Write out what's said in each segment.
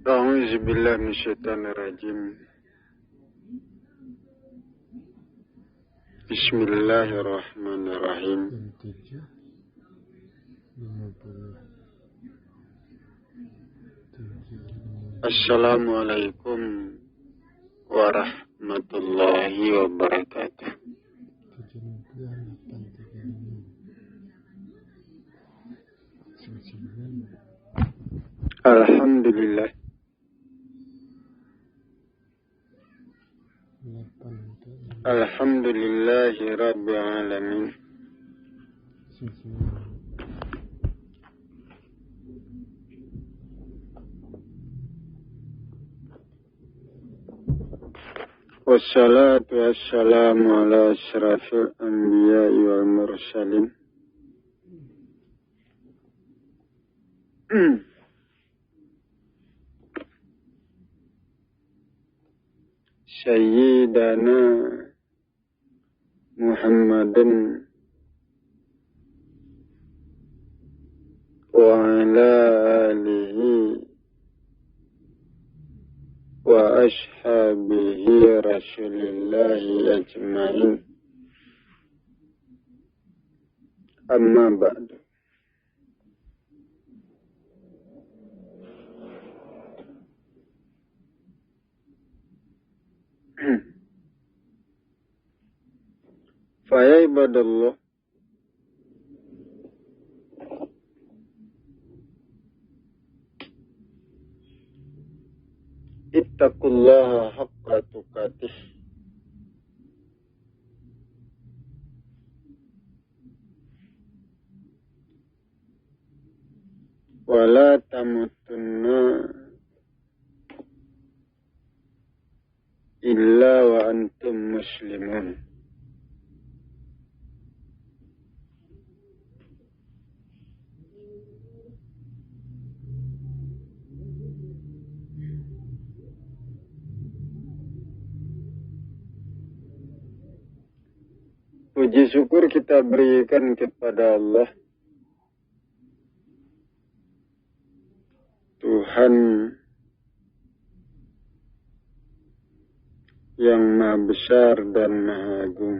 A'udzu billahi minasyaitonir rajim. Bismillahirrahmanirrahim. Assalamualaikum warahmatullahi wabarakatuh. Alhamdulillah. Alhamdulillahi rabbil alamin. Wassalatu wassalamu ala asyrafil anbiya'i wal mursalin. Sayyidana Muhammadin wa ala alihi wa ashabihi rasulillahi ajma'in. Amma ba'du. Faya ibadallah, ittaqullaha haqqa tuqatih wa la tamutunna illa wa antum muslimun. Puji syukur kita berikan kepada Allah, Tuhan yang Maha Besar dan Maha Agung.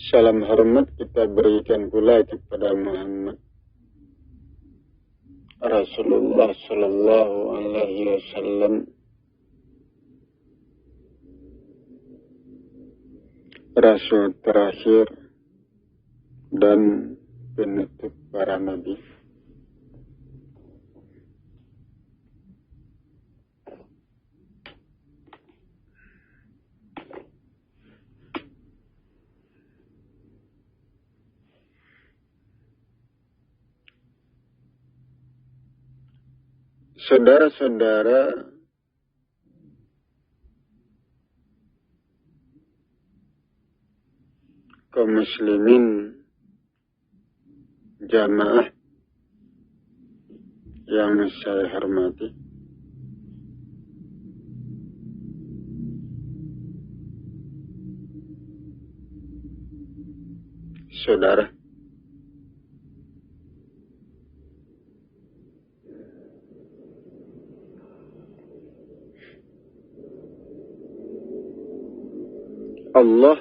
Salam hormat kita berikan pula kepada Muhammad Rasulullah sallallahu alaihi wasallam, rasul terakhir dan penutup para nabi. Saudara-saudara, kaum muslimin jamaah yang saya hormati, saudara, Allah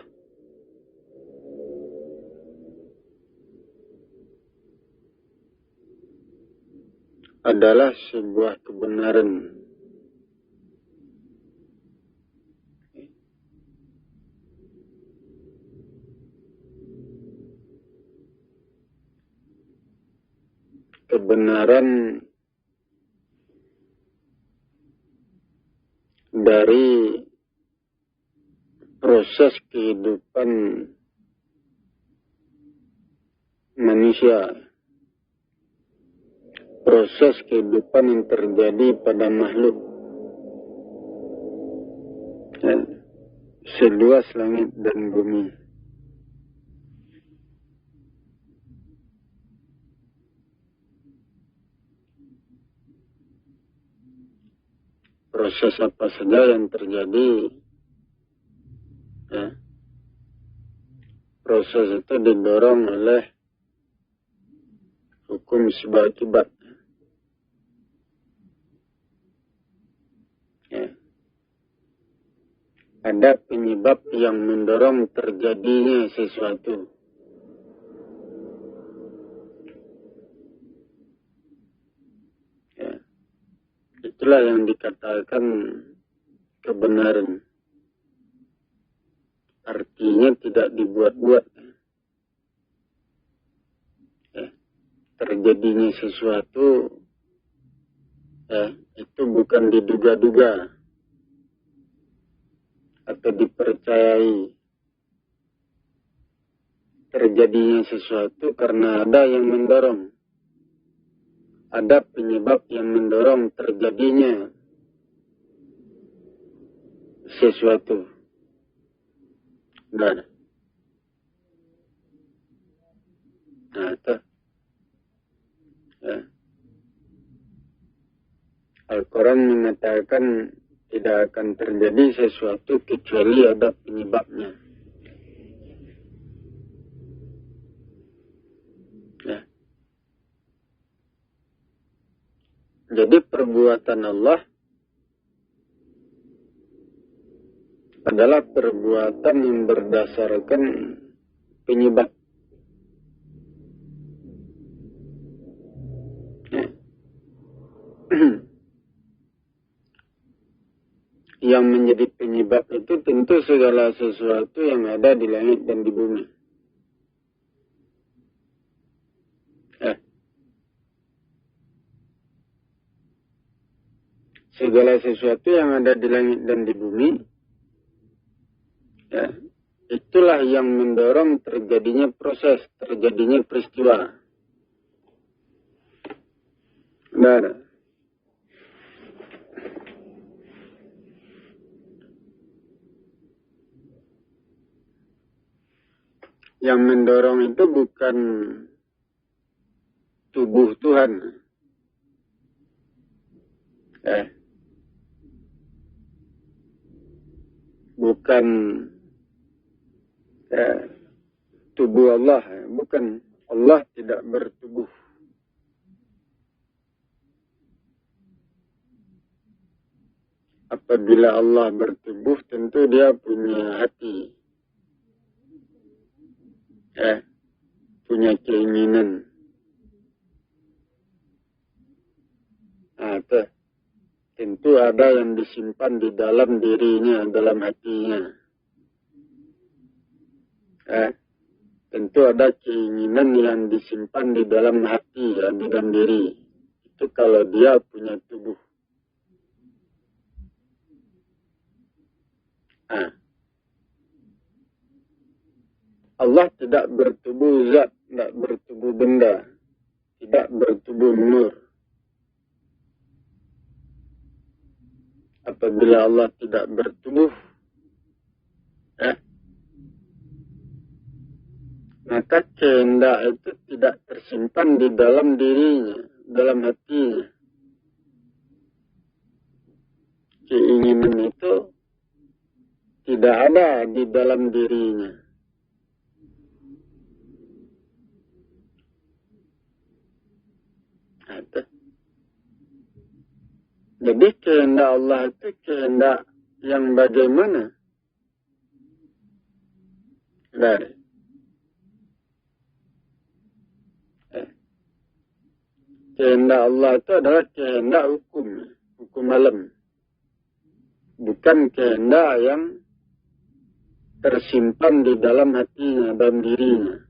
adalah sebuah kebenaran. Kebenaran dari proses kehidupan manusia, proses kehidupan yang terjadi pada makhluk ya, seluas langit dan bumi. Proses apa saja yang terjadi ya, proses itu didorong oleh hukum sebab akibat. Ya. Ada penyebab yang mendorong terjadinya sesuatu. Ya. Itulah yang dikatakan kebenaran. Artinya tidak dibuat-buat. Ya. Terjadinya sesuatu, ya, itu bukan diduga-duga atau dipercayai. Terjadinya sesuatu karena ada yang mendorong. Ada penyebab yang mendorong terjadinya sesuatu. Nah, itu. Ya. Al-Quran mengatakan tidak akan terjadi sesuatu kecuali ada penyebabnya. Ya. Jadi perbuatan Allah adalah perbuatan yang berdasarkan penyebab. Ya. Yang menjadi penyebab itu tentu segala sesuatu yang ada di langit dan di bumi. Ya. Segala sesuatu yang ada di langit dan di bumi, ya, itulah yang mendorong terjadinya proses, terjadinya peristiwa. Nah, yang mendorong itu bukan tubuh Tuhan. Bukan tubuh Allah. Bukan. Allah tidak bertubuh. Apabila Allah bertubuh, tentu dia punya hati. Punya keinginan. Tentu ada yang disimpan di dalam dirinya, dalam hatinya. Tentu ada keinginan yang disimpan di dalam hati, ya, di dalam diri. Itu kalau dia punya tubuh. Allah tidak bertubuh zat, tidak bertubuh benda, tidak bertubuh nur. Apabila Allah tidak bertubuh, maka kehendak itu tidak tersimpan di dalam dirinya, dalam hatinya. Keinginan itu tidak ada di dalam dirinya. Jadi kehendak Allah itu kehendak yang bagaimana? Kehendak Allah itu adalah kehendak hukum alam. Bukan kehendak yang tersimpan di dalam hatinya dan dirinya.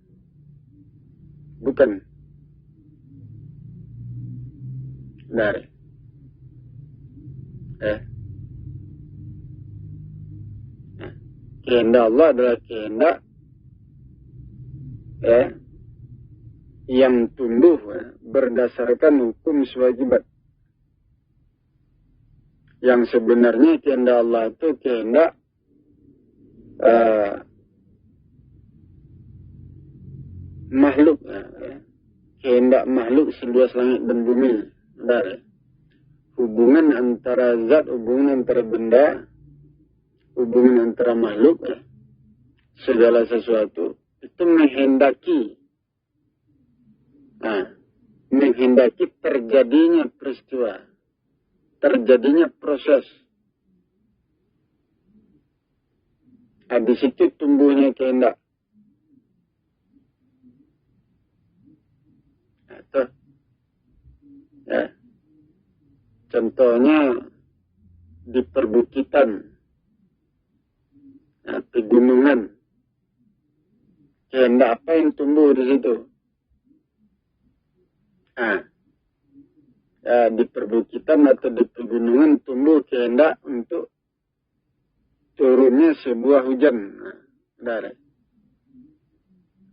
Bukan. Kehendak Allah adalah kehendak yang tumbuh berdasarkan hukum sewajibat. Yang sebenarnya kehendak Allah itu kehendak makhluk, kehendak makhluk seluas langit dan bumi. Hubungan antara zat, hubungan antara benda, hubungan antara makhluk, segala sesuatu itu menghendaki. Nah, menghendaki terjadinya peristiwa, terjadinya proses. Nah, di situ tumbuhnya kehendak. Nah, ya. Contohnya di perbukitan, nah, pegunungan. Kehendak apa yang tumbuh di situ? Nah, ya, di perbukitan atau di pegunungan tumbuh kehendak untuk turunnya sebuah hujan. Nah, saudara.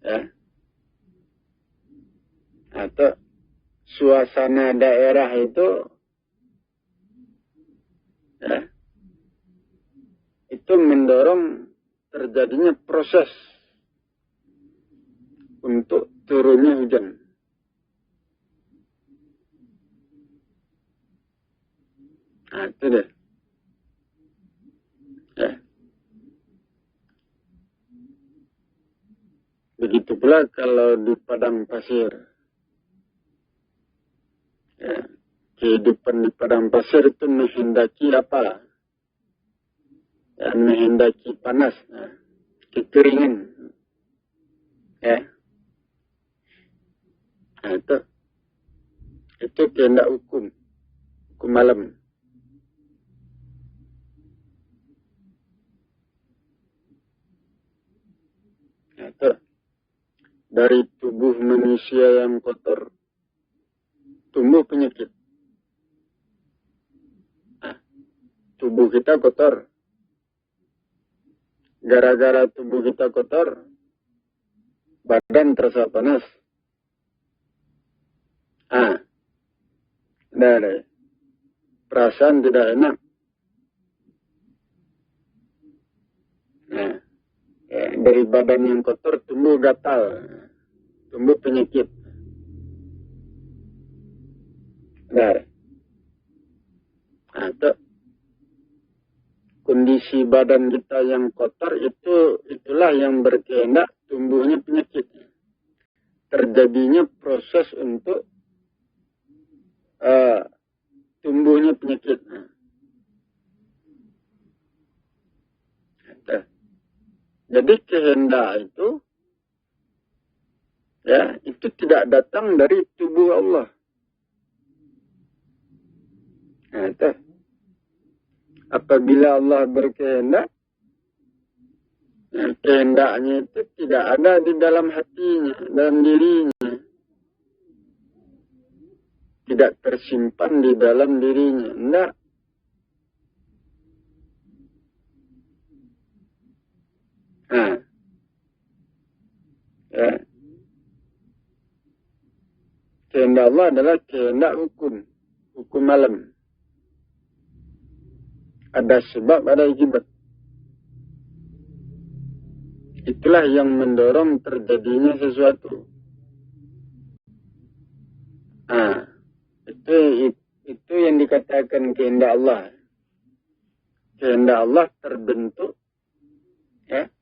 Ya. Atau suasana daerah itu, ya, itu mendorong terjadinya proses untuk turunnya hujan. Nah, itu deh. Ya. Begitu pula kalau di padang pasir. Ya. Kehidupan di padang pasir itu menghendaki apa? Ya, menghendaki panas, ya. Kekeringan. Ya. Nah, itu kehendak hukum malam. Nah, itu dari tubuh manusia yang kotor tumbuh penyakit. Nah, tubuh kita kotor. Gara-gara tubuh kita kotor, badan terasa panas. Ah, dari perasaan tidak enak. Nah, ya, dari badan yang kotor tumbuh gatal, tumbuh penyakit. Nah, atau kondisi badan kita yang kotor itulah yang berkehendak tumbuhnya penyakit. Terjadinya proses untuk tumbuhnya penyakit. Jadi kehendak itu, ya, itu tidak datang dari tubuh Allah. Nah, itu. Apabila Allah berkehendak, ya, kehendaknya itu tidak ada di dalam hatinya, dalam dirinya. Tidak tersimpan di dalam dirinya. Tidak. Nah, ya. Kehendak Allah adalah kehendak hukum malam. Ada sebab, ada akibat. Itulah yang mendorong terjadinya sesuatu. Nah, itu yang dikatakan kehendak Allah. Kehendak Allah terbentuk, ya,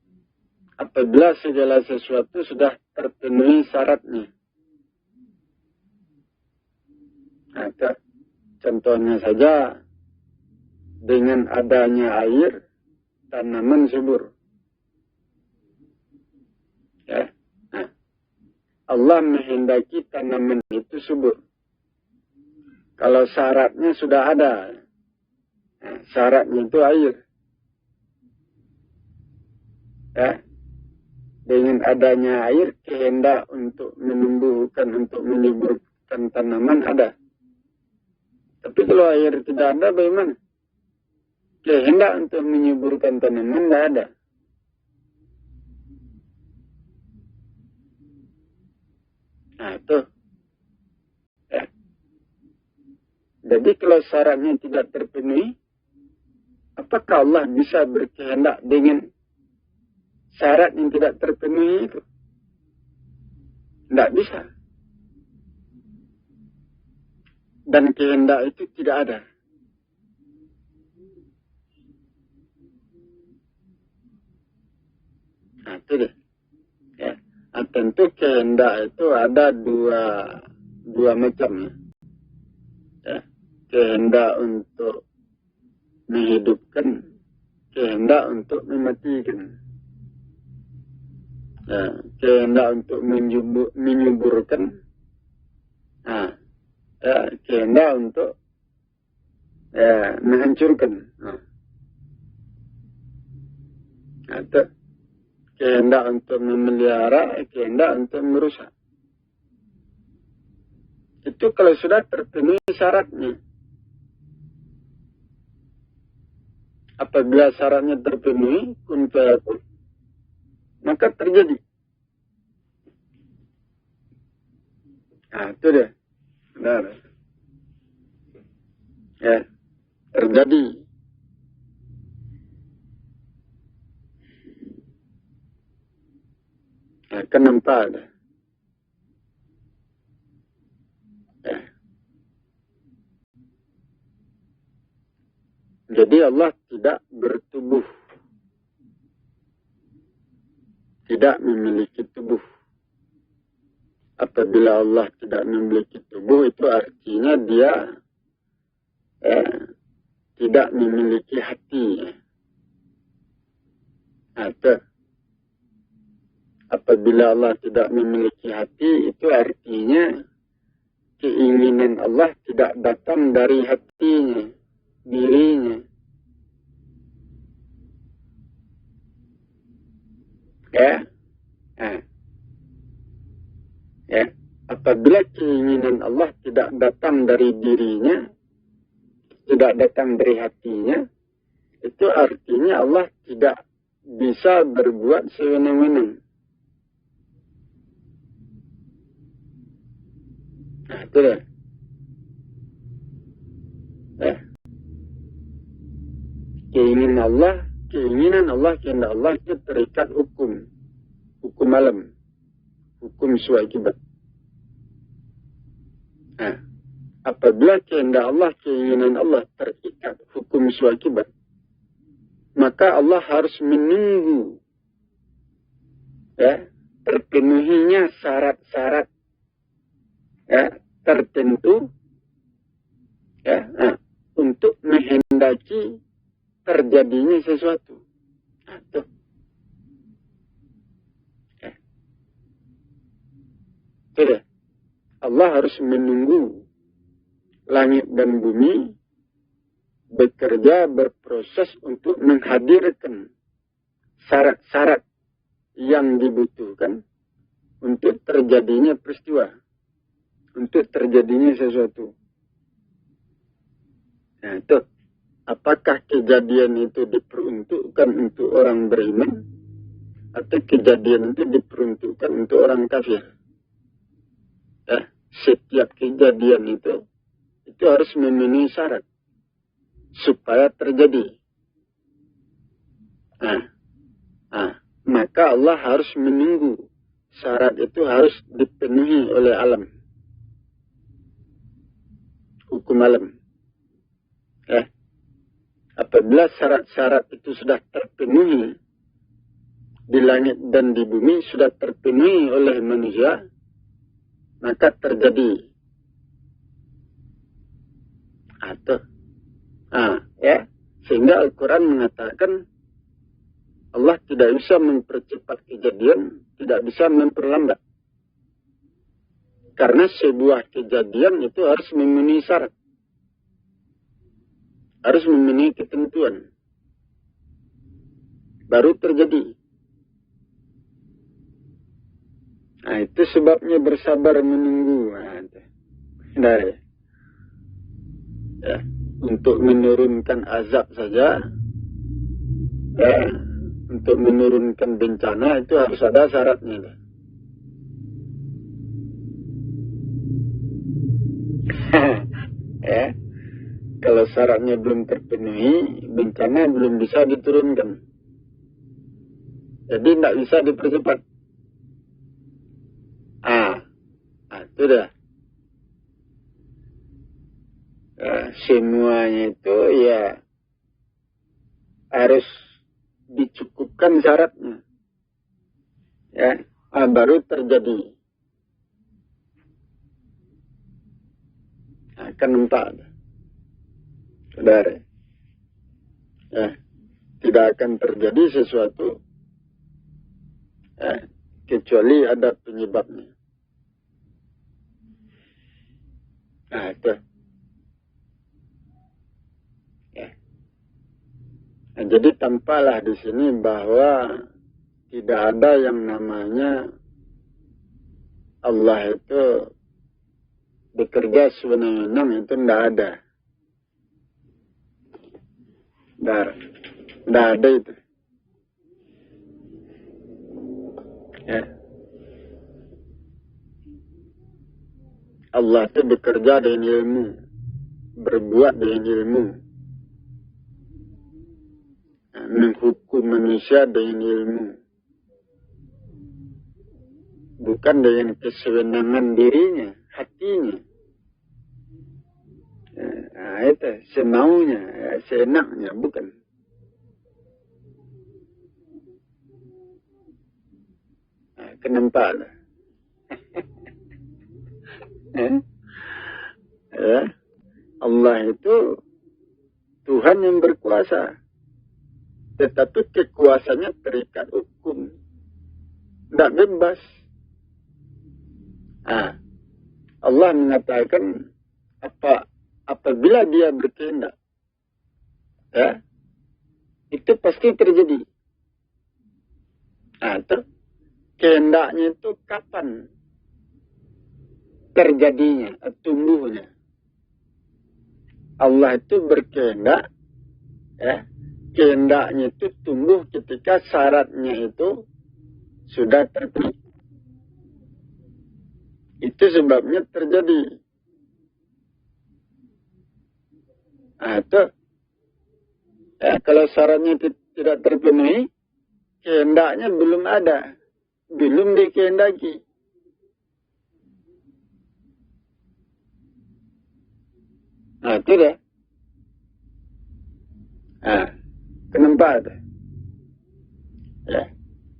apabila segala sesuatu sudah terpenuhi syaratnya. Nah, contohnya saja, dengan adanya air, tanaman subur. Ya. Nah, Allah menghendaki tanaman itu subur. Kalau syaratnya sudah ada, nah, syaratnya itu air. Ya. Dengan adanya air, kehendak untuk menumbuhkan, untuk menyuburkan tanaman ada. Tapi kalau air tidak ada, bagaimana? Kehendak untuk menyuburkan tanaman tidak ada. Nah, itu. Ya. Jadi kalau syaratnya tidak terpenuhi, apakah Allah bisa berkehendak dengan syarat yang tidak terpenuhi itu? Tidak bisa. Dan kehendak itu tidak ada. Nah, itu deh. Ya. Tentu kehendak itu ada dua macam. Ya. Kehendak untuk menghidupkan, kehendak untuk mematikan. Ya. Kehendak untuk menyuburkan, kehendak untuk menghancurkan. Atau kehendak untuk memelihara, kehendak untuk merusak. Itu kalau sudah terpenuhi syaratnya. Apabila syaratnya terpenuhi, kun fayakun, maka terjadi. Itu dia. Benar. Ya, terjadi. Kan nampak ada. Ya. Jadi Allah tidak bertubuh. Tidak memiliki tubuh. Apabila Allah tidak memiliki tubuh, itu artinya dia tidak memiliki hati. Atau apabila Allah tidak memiliki hati, itu artinya keinginan Allah tidak datang dari hatinya, dirinya. Apabila keinginan Allah tidak datang dari dirinya, tidak datang dari hatinya, itu artinya Allah tidak bisa berbuat sewenang-wenang. Itu dah. Keinginan Allah, kehendak Allah itu terikat hukum alam, hukum sesuai akibat. Apabila kehendak Allah, keinginan Allah terikat hukum sesuai akibat, maka Allah harus menunggu terpenuhinya syarat-syarat tertentu untuk menghendaki terjadinya sesuatu. Tidak. Allah harus menunggu langit dan bumi bekerja, berproses untuk menghadirkan syarat-syarat yang dibutuhkan untuk terjadinya peristiwa, untuk terjadinya sesuatu. Itu. Apakah kejadian itu diperuntukkan untuk orang beriman, atau kejadian itu diperuntukkan untuk orang kafir? Setiap kejadian itu harus memenuhi syarat supaya terjadi. Maka Allah harus menunggu syarat itu harus dipenuhi oleh alam, hukum alam. Apabila syarat-syarat itu sudah terpenuhi di langit dan di bumi, sudah terpenuhi oleh manusia, maka terjadi. Sehingga Al-Quran mengatakan Allah tidak bisa mempercepat kejadian, tidak bisa memperlambat. Karena sebuah kejadian itu harus memenuhi syarat, harus memenuhi ketentuan, baru terjadi. Itu sebabnya bersabar menunggu. Untuk menurunkan azab saja, untuk menurunkan bencana itu harus ada syaratnya. Kalau syaratnya belum terpenuhi, bencana belum bisa diturunkan. Jadi tidak bisa dipercepat. Itu dah. Semuanya itu harus dicukupkan syaratnya. baru terjadi. Akan nampak, saudara. Tidak akan terjadi sesuatu kecuali ada penyebabnya. Itu. Jadi tampaklah di sini bahwa tidak ada yang namanya Allah itu bekerja sewenang-wenang, itu tidak ada. Tidak ada itu. Allah itu bekerja dengan ilmu, berbuat dengan ilmu, menghukum manusia dengan ilmu, bukan dengan kesewenangan dirinya, hatinya. Itu semaunya, seenaknya, bukan. Kenampaklah. Allah itu Tuhan yang berkuasa, tetapi kekuasaannya terikat hukum, tidak bebas. Allah mengatakan apabila dia berkehendak, itu pasti terjadi. Kehendaknya itu kapan terjadinya, tumbuhnya. Allah itu berkehendak, kehendaknya itu tumbuh ketika syaratnya itu sudah terpenuhi. Itu sebabnya terjadi. Kalau syaratnya tidak terpenuhi, kehendaknya belum ada, belum dikehendaki. Itu dah. Kenapa ada?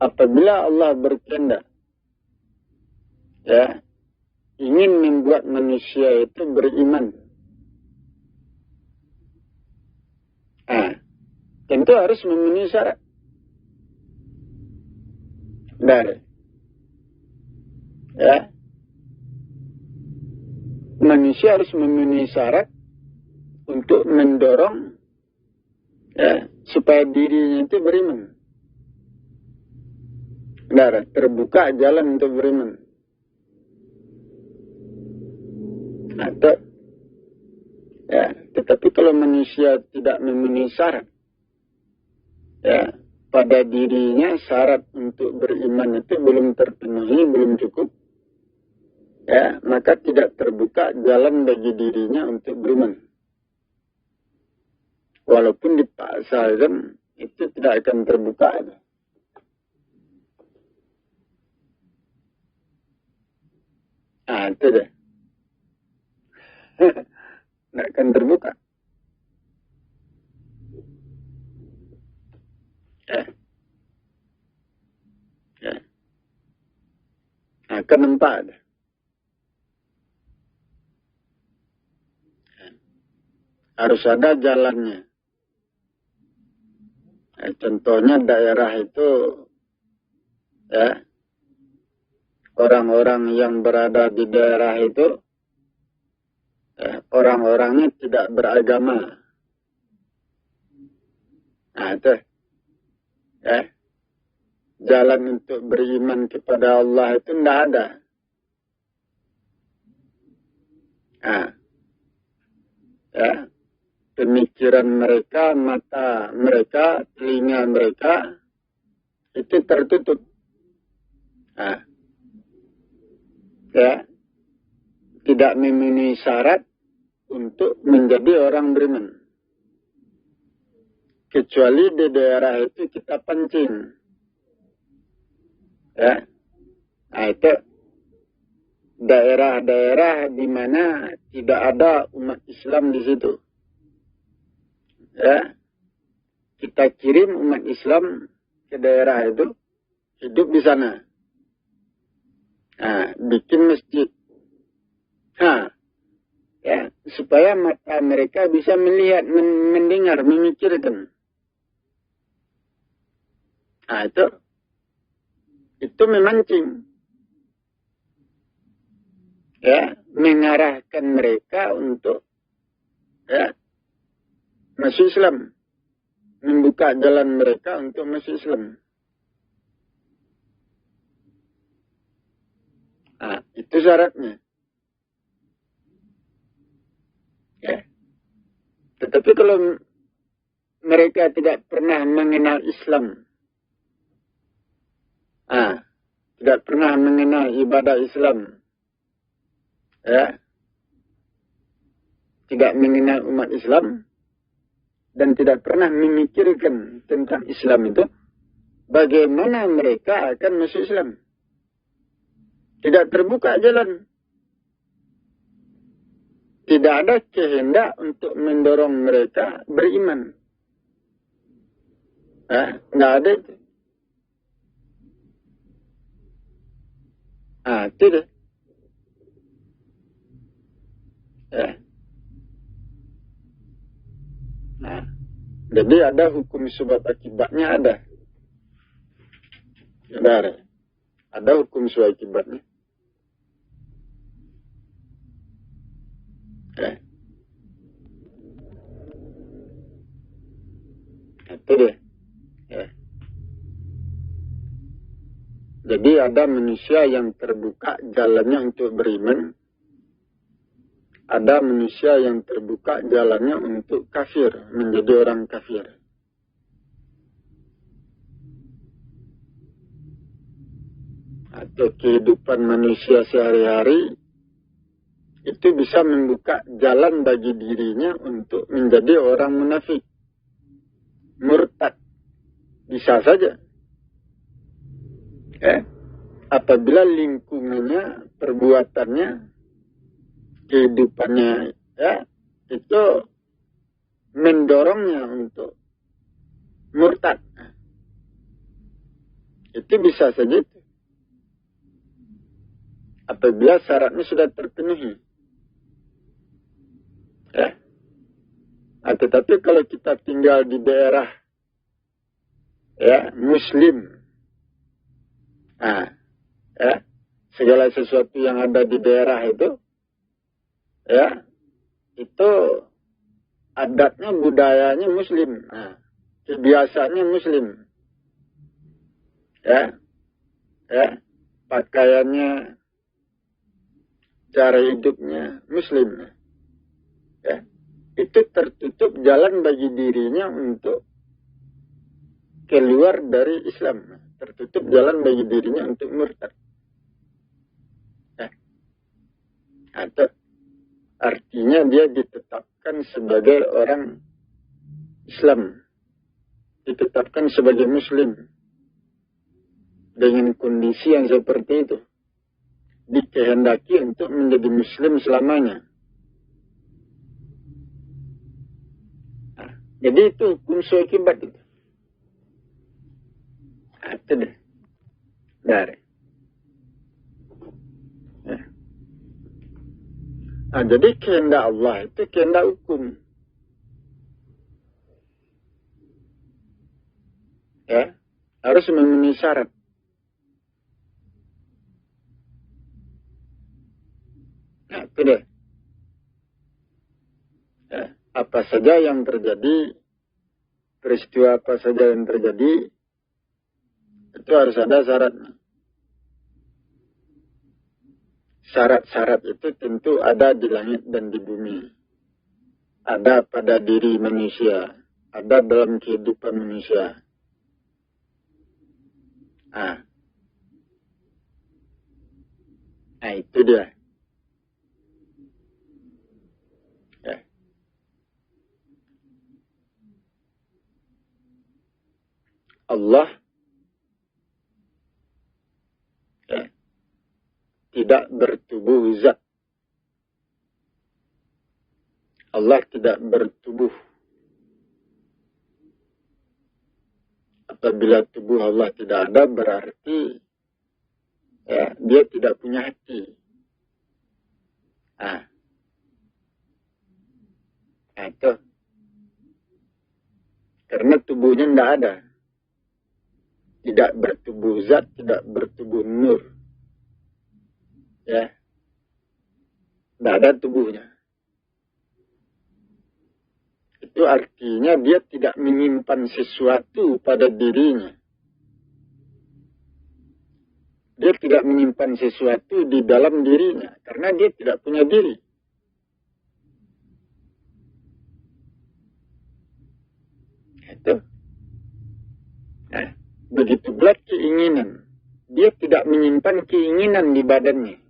Apabila Allah berkehendak, ingin membuat manusia itu beriman, tentu harus memenuhi syarat. Manusia harus memenuhi syarat untuk mendorong supaya dirinya itu beriman. Terbuka jalan untuk beriman. Tetapi kalau manusia tidak memenuhi syarat, pada dirinya syarat untuk beriman itu belum terpenuhi, belum cukup, maka tidak terbuka jalan bagi dirinya untuk beriman. Walaupun dipaksakan, itu tidak akan terbuka. Itu dah. Tidak akan terbuka. Akan nampak. Harus ada jalannya. Contohnya daerah itu, orang-orang yang berada di daerah itu, orang-orangnya tidak beragama. Itu. Jalan untuk beriman kepada Allah itu tidak ada. Pemikiran mereka, mata mereka, telinga mereka itu tertutup. Tidak memenuhi syarat untuk menjadi orang beriman. Kecuali di daerah itu kita pancing. Itu daerah-daerah di mana tidak ada umat Islam di situ. Kita kirim umat Islam ke daerah itu, hidup di sana. Bikin masjid. Ya, supaya mata mereka bisa melihat, mendengar, memikirkan. Itu memancing. Ya, mengarahkan mereka untuk masuk Islam. Membuka jalan mereka untuk masuk Islam. Itu syaratnya. Ya. Tetapi kalau mereka tidak pernah mengenal Islam, tidak pernah mengenal ibadah Islam, ya, tidak mengenal umat Islam, dan tidak pernah memikirkan tentang Islam itu, bagaimana mereka akan masuk Islam? Tidak terbuka jalan. Tidak ada kehendak untuk mendorong mereka beriman. Nggak ada itu. Itu deh. Jadi ada hukum sebab akibatnya ada. Ada hukum sebab akibatnya. Itu deh. Jadi ada manusia yang terbuka jalannya untuk beriman. Ada manusia yang terbuka jalannya untuk kafir, menjadi orang kafir. Atau kehidupan manusia sehari-hari itu bisa membuka jalan bagi dirinya untuk menjadi orang munafik, murtad. Bisa saja. Apabila lingkungannya, perbuatannya, kehidupannya, itu mendorongnya untuk murtad. Itu bisa saja itu. Apabila syaratnya sudah terpenuhi. Tetapi kalau kita tinggal di daerah Muslim, segala sesuatu yang ada di daerah itu, itu adatnya, budayanya Muslim, kebiasaannya Muslim, pakaiannya, cara hidupnya Muslim, itu tertutup jalan bagi dirinya untuk keluar dari Islam, tertutup jalan bagi dirinya untuk murtad. Atau artinya dia ditetapkan sebagai orang Islam, ditetapkan sebagai Muslim dengan kondisi yang seperti itu, dikehendaki untuk menjadi Muslim selamanya. Jadi itu hukum akibat itu. Itu deh. Jadi kehendak Allah itu kehendak hukum. Harus memenuhi syarat. Itu deh. Apa saja yang terjadi, peristiwa apa saja yang terjadi, itu harus ada syaratnya. Syarat-syarat itu tentu ada di langit dan di bumi. Ada pada diri manusia. Ada dalam kehidupan manusia. Itu dia. Allah tidak bertubuh zat. Allah tidak bertubuh. Apabila tubuh Allah tidak ada, berarti Ya, dia tidak punya hati. Nah, itu. Karena tubuhnya tidak ada. Tidak bertubuh zat, tidak bertubuh nur. Ya. Tidak ada tubuhnya. Itu artinya dia tidak menyimpan sesuatu pada dirinya. Dia tidak menyimpan sesuatu di dalam dirinya. Karena dia tidak punya diri. Itu. Nah, begitu pula keinginan. Dia tidak menyimpan keinginan di badannya.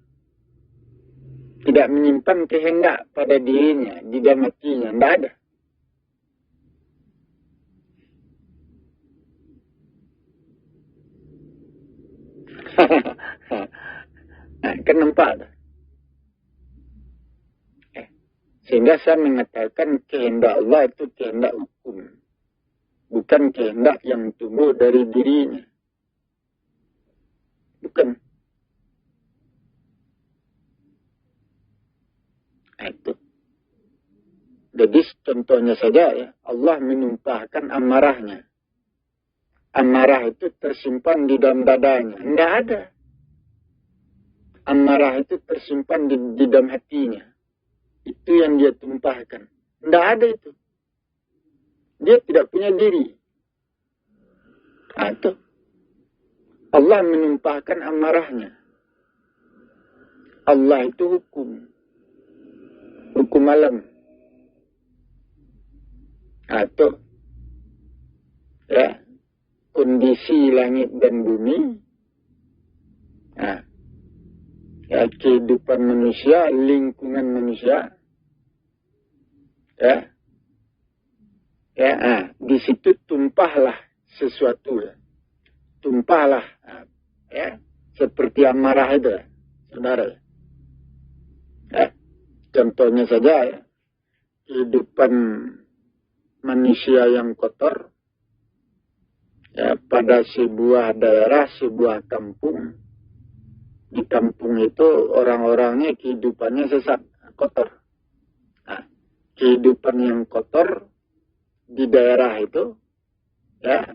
Tidak menyimpan kehendak pada dirinya, di dalam hatinya. Tidak ada. Nah, kan nampak. Sehingga saya mengatakan kehendak Allah itu kehendak hukum. Bukan kehendak yang tumbuh dari dirinya. Bukan. Nah, itu. Jadi contohnya saja ya, Allah menumpahkan amarahnya. Amarah itu tersimpan di dalam dadanya. Tidak ada. Amarah itu tersimpan di dalam hatinya. Itu yang dia tumpahkan. Tidak ada itu. Dia tidak punya diri. Nah, itu. Allah menumpahkan amarahnya. Allah itu hukum. Hukum alam. Nah, itu. Ya. Kondisi langit dan bumi. Nah. Ya, kehidupan manusia, lingkungan manusia. Ya. Ya, di situ tumpahlah sesuatu ya. Tumpahlah ya, seperti amarah itu, saudara. Ya, contohnya saja ya, kehidupan manusia yang kotor ya, pada sebuah daerah, sebuah kampung. Di kampung itu orang-orangnya kehidupannya sesat, kotor. Nah, kehidupan yang kotor di daerah itu, ya,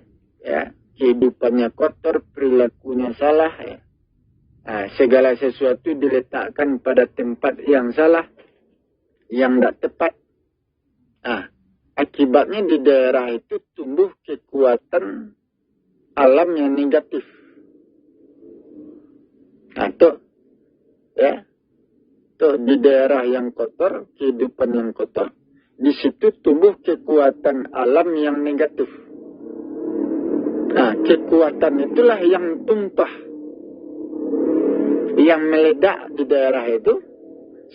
kehidupannya kotor, perilakunya salah, ya. Nah, segala sesuatu diletakkan pada tempat yang salah, yang tidak tepat. Nah, akibatnya di daerah itu tumbuh kekuatan alam yang negatif. Nah, ya, di daerah yang kotor, kehidupan yang kotor, di situ tumbuh kekuatan alam yang negatif. Nah, kekuatan itulah yang tumpah, yang meledak di daerah itu,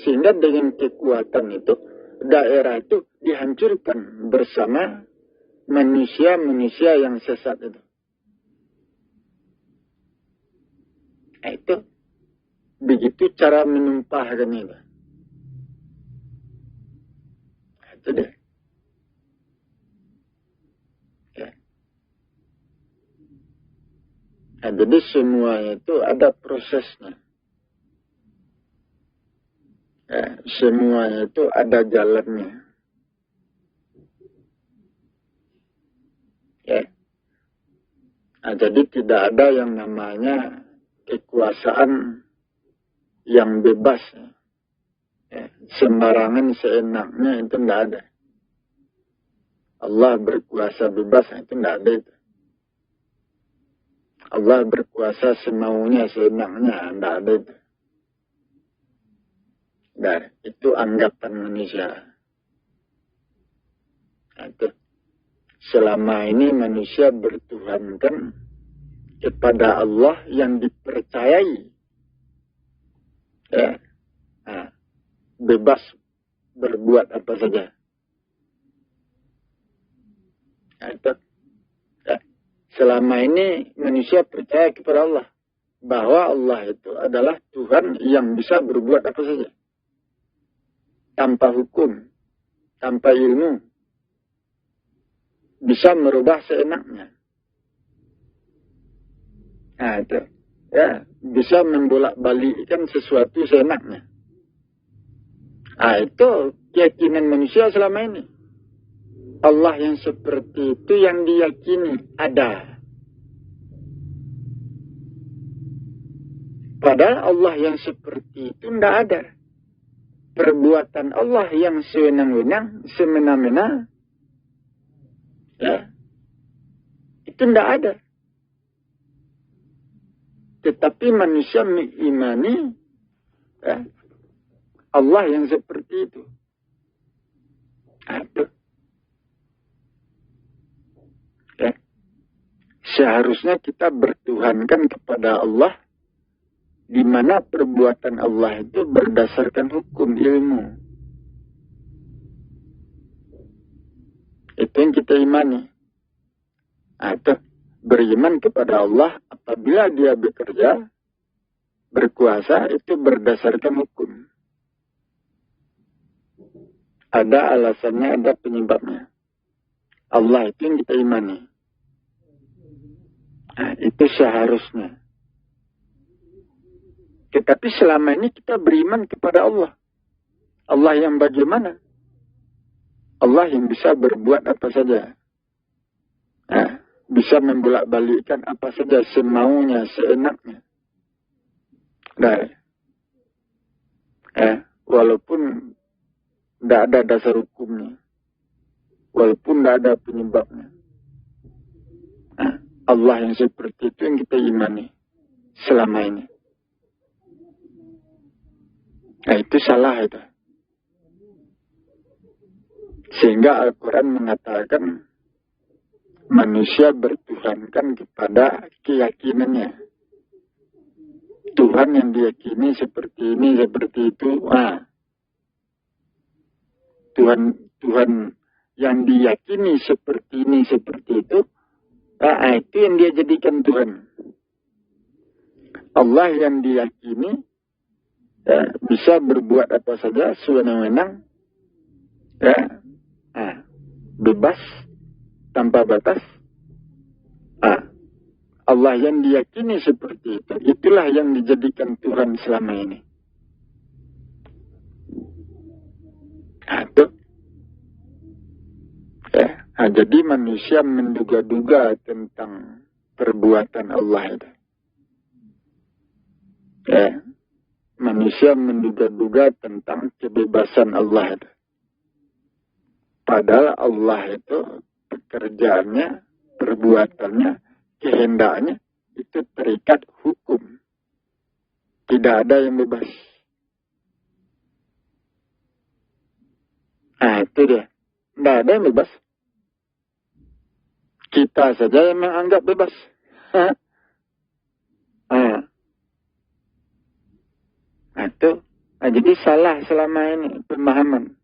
sehingga dengan kekuatan itu, daerah itu dihancurkan bersama manusia-manusia yang sesat itu. Nah, itu. Begitu cara menumpahkan itu. Nah, itu deh. Ya. Nah, jadi semua itu ada prosesnya. Ya, semua itu ada jalannya. Ya. Nah, jadi tidak ada yang namanya kekuasaan yang bebas, ya, sembarangan seenaknya itu tidak ada. Allah berkuasa bebas itu tidak ada itu. Allah berkuasa semaunya seenaknya tidak ada itu. Nah, itu anggapan manusia. Nah, itu. Selama ini manusia bertuhankan kepada Allah yang dipercayai. Ya. Nah, bebas berbuat apa saja. Nah, itu. Ya. Selama ini manusia percaya kepada Allah. Bahwa Allah itu adalah Tuhan yang bisa berbuat apa saja. Tanpa hukum. Tanpa ilmu. Bisa merubah seenaknya. Nah, itu. bisa membolak-balikkan sesuatu seenaknya. Itu keyakinan manusia selama ini. Allah yang seperti itu yang diyakini ada. Padahal Allah yang seperti itu tidak ada. Perbuatan Allah yang sewenang-wenang, semena-mena, itu tidak ada. Tetapi manusia mengimani Allah yang seperti itu. Itu. Seharusnya kita bertuhankan kepada Allah, di mana perbuatan Allah itu berdasarkan hukum ilmu. Itu yang kita imani. Atau beriman kepada Allah apabila dia bekerja, berkuasa, itu berdasarkan hukum. Ada alasannya, ada penyebabnya. Allah itu yang kita imani. Itu seharusnya. Tetapi selama ini kita beriman kepada Allah. Allah yang bagaimana? Allah yang bisa berbuat apa saja. Bisa membolak-balikkan apa saja semaunya, seenaknya. Walaupun tidak ada dasar hukumnya. Walaupun tidak ada penyebabnya. Allah yang seperti itu yang kita imani selama ini. Itu salah itu. Sehingga Al-Quran mengatakan manusia bertuhankan kepada keyakinannya. Tuhan yang diyakini seperti ini, seperti itu. Tuhan yang diyakini seperti ini, seperti itu. Itu yang dia jadikan Tuhan. Allah yang diyakini bisa berbuat apa saja sewenang-wenang, bebas, tanpa batas. Allah yang diyakini seperti itu, itulah yang dijadikan Tuhan selama ini. Jadi manusia menduga-duga tentang perbuatan Allah itu. Manusia menduga-duga tentang kebebasan Allah itu. Padahal Allah itu pekerjaannya, perbuatannya, kehendaknya itu terikat hukum. Tidak ada yang bebas. Itu dia. Tidak ada yang bebas. Kita saja yang menganggap bebas. Itu. Jadi salah selama ini pemahaman.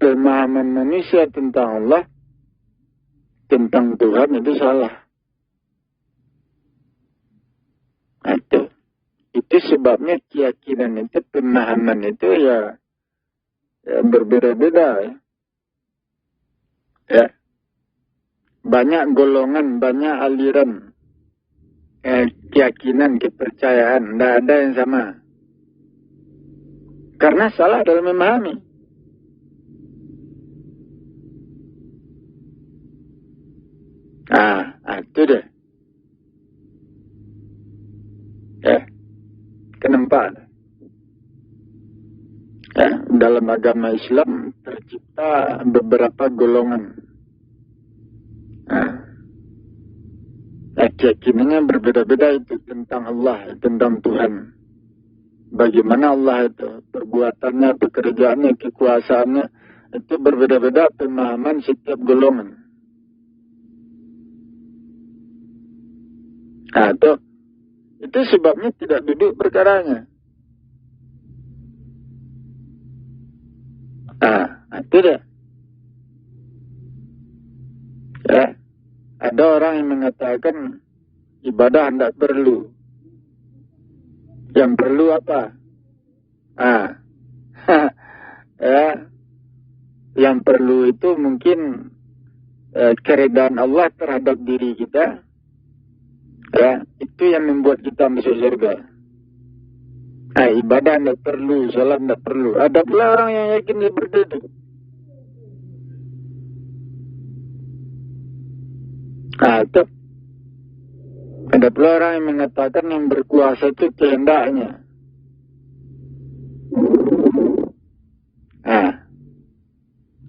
Pemahaman manusia tentang Allah, tentang Tuhan itu salah. Itu sebabnya keyakinan itu, pemahaman itu ya berbeda-beda. Banyak golongan, banyak aliran keyakinan, kepercayaan. Tidak ada yang sama. Karena salah dalam memahami. Itu deh. Kenapa? Dalam agama Islam tercipta beberapa golongan. Keyakinannya berbeda-beda itu tentang Allah, tentang Tuhan. Bagaimana Allah itu, perbuatannya, pekerjaannya, kekuasaannya, itu berbeda-beda pemahaman setiap golongan. Itu sebabnya tidak duduk perkaranya. Itu dia. Ada orang yang mengatakan ibadah tidak perlu. Yang perlu apa? Yang perlu itu mungkin keredaan Allah terhadap diri kita. Ya, itu yang membuat kita masuk surga. Nah, ibadah tidak perlu, salat tidak perlu. Ada pula orang yang yakin seperti itu. Nah, itu. Ada pula orang yang mengatakan yang berkuasa itu kehendaknya. Nah,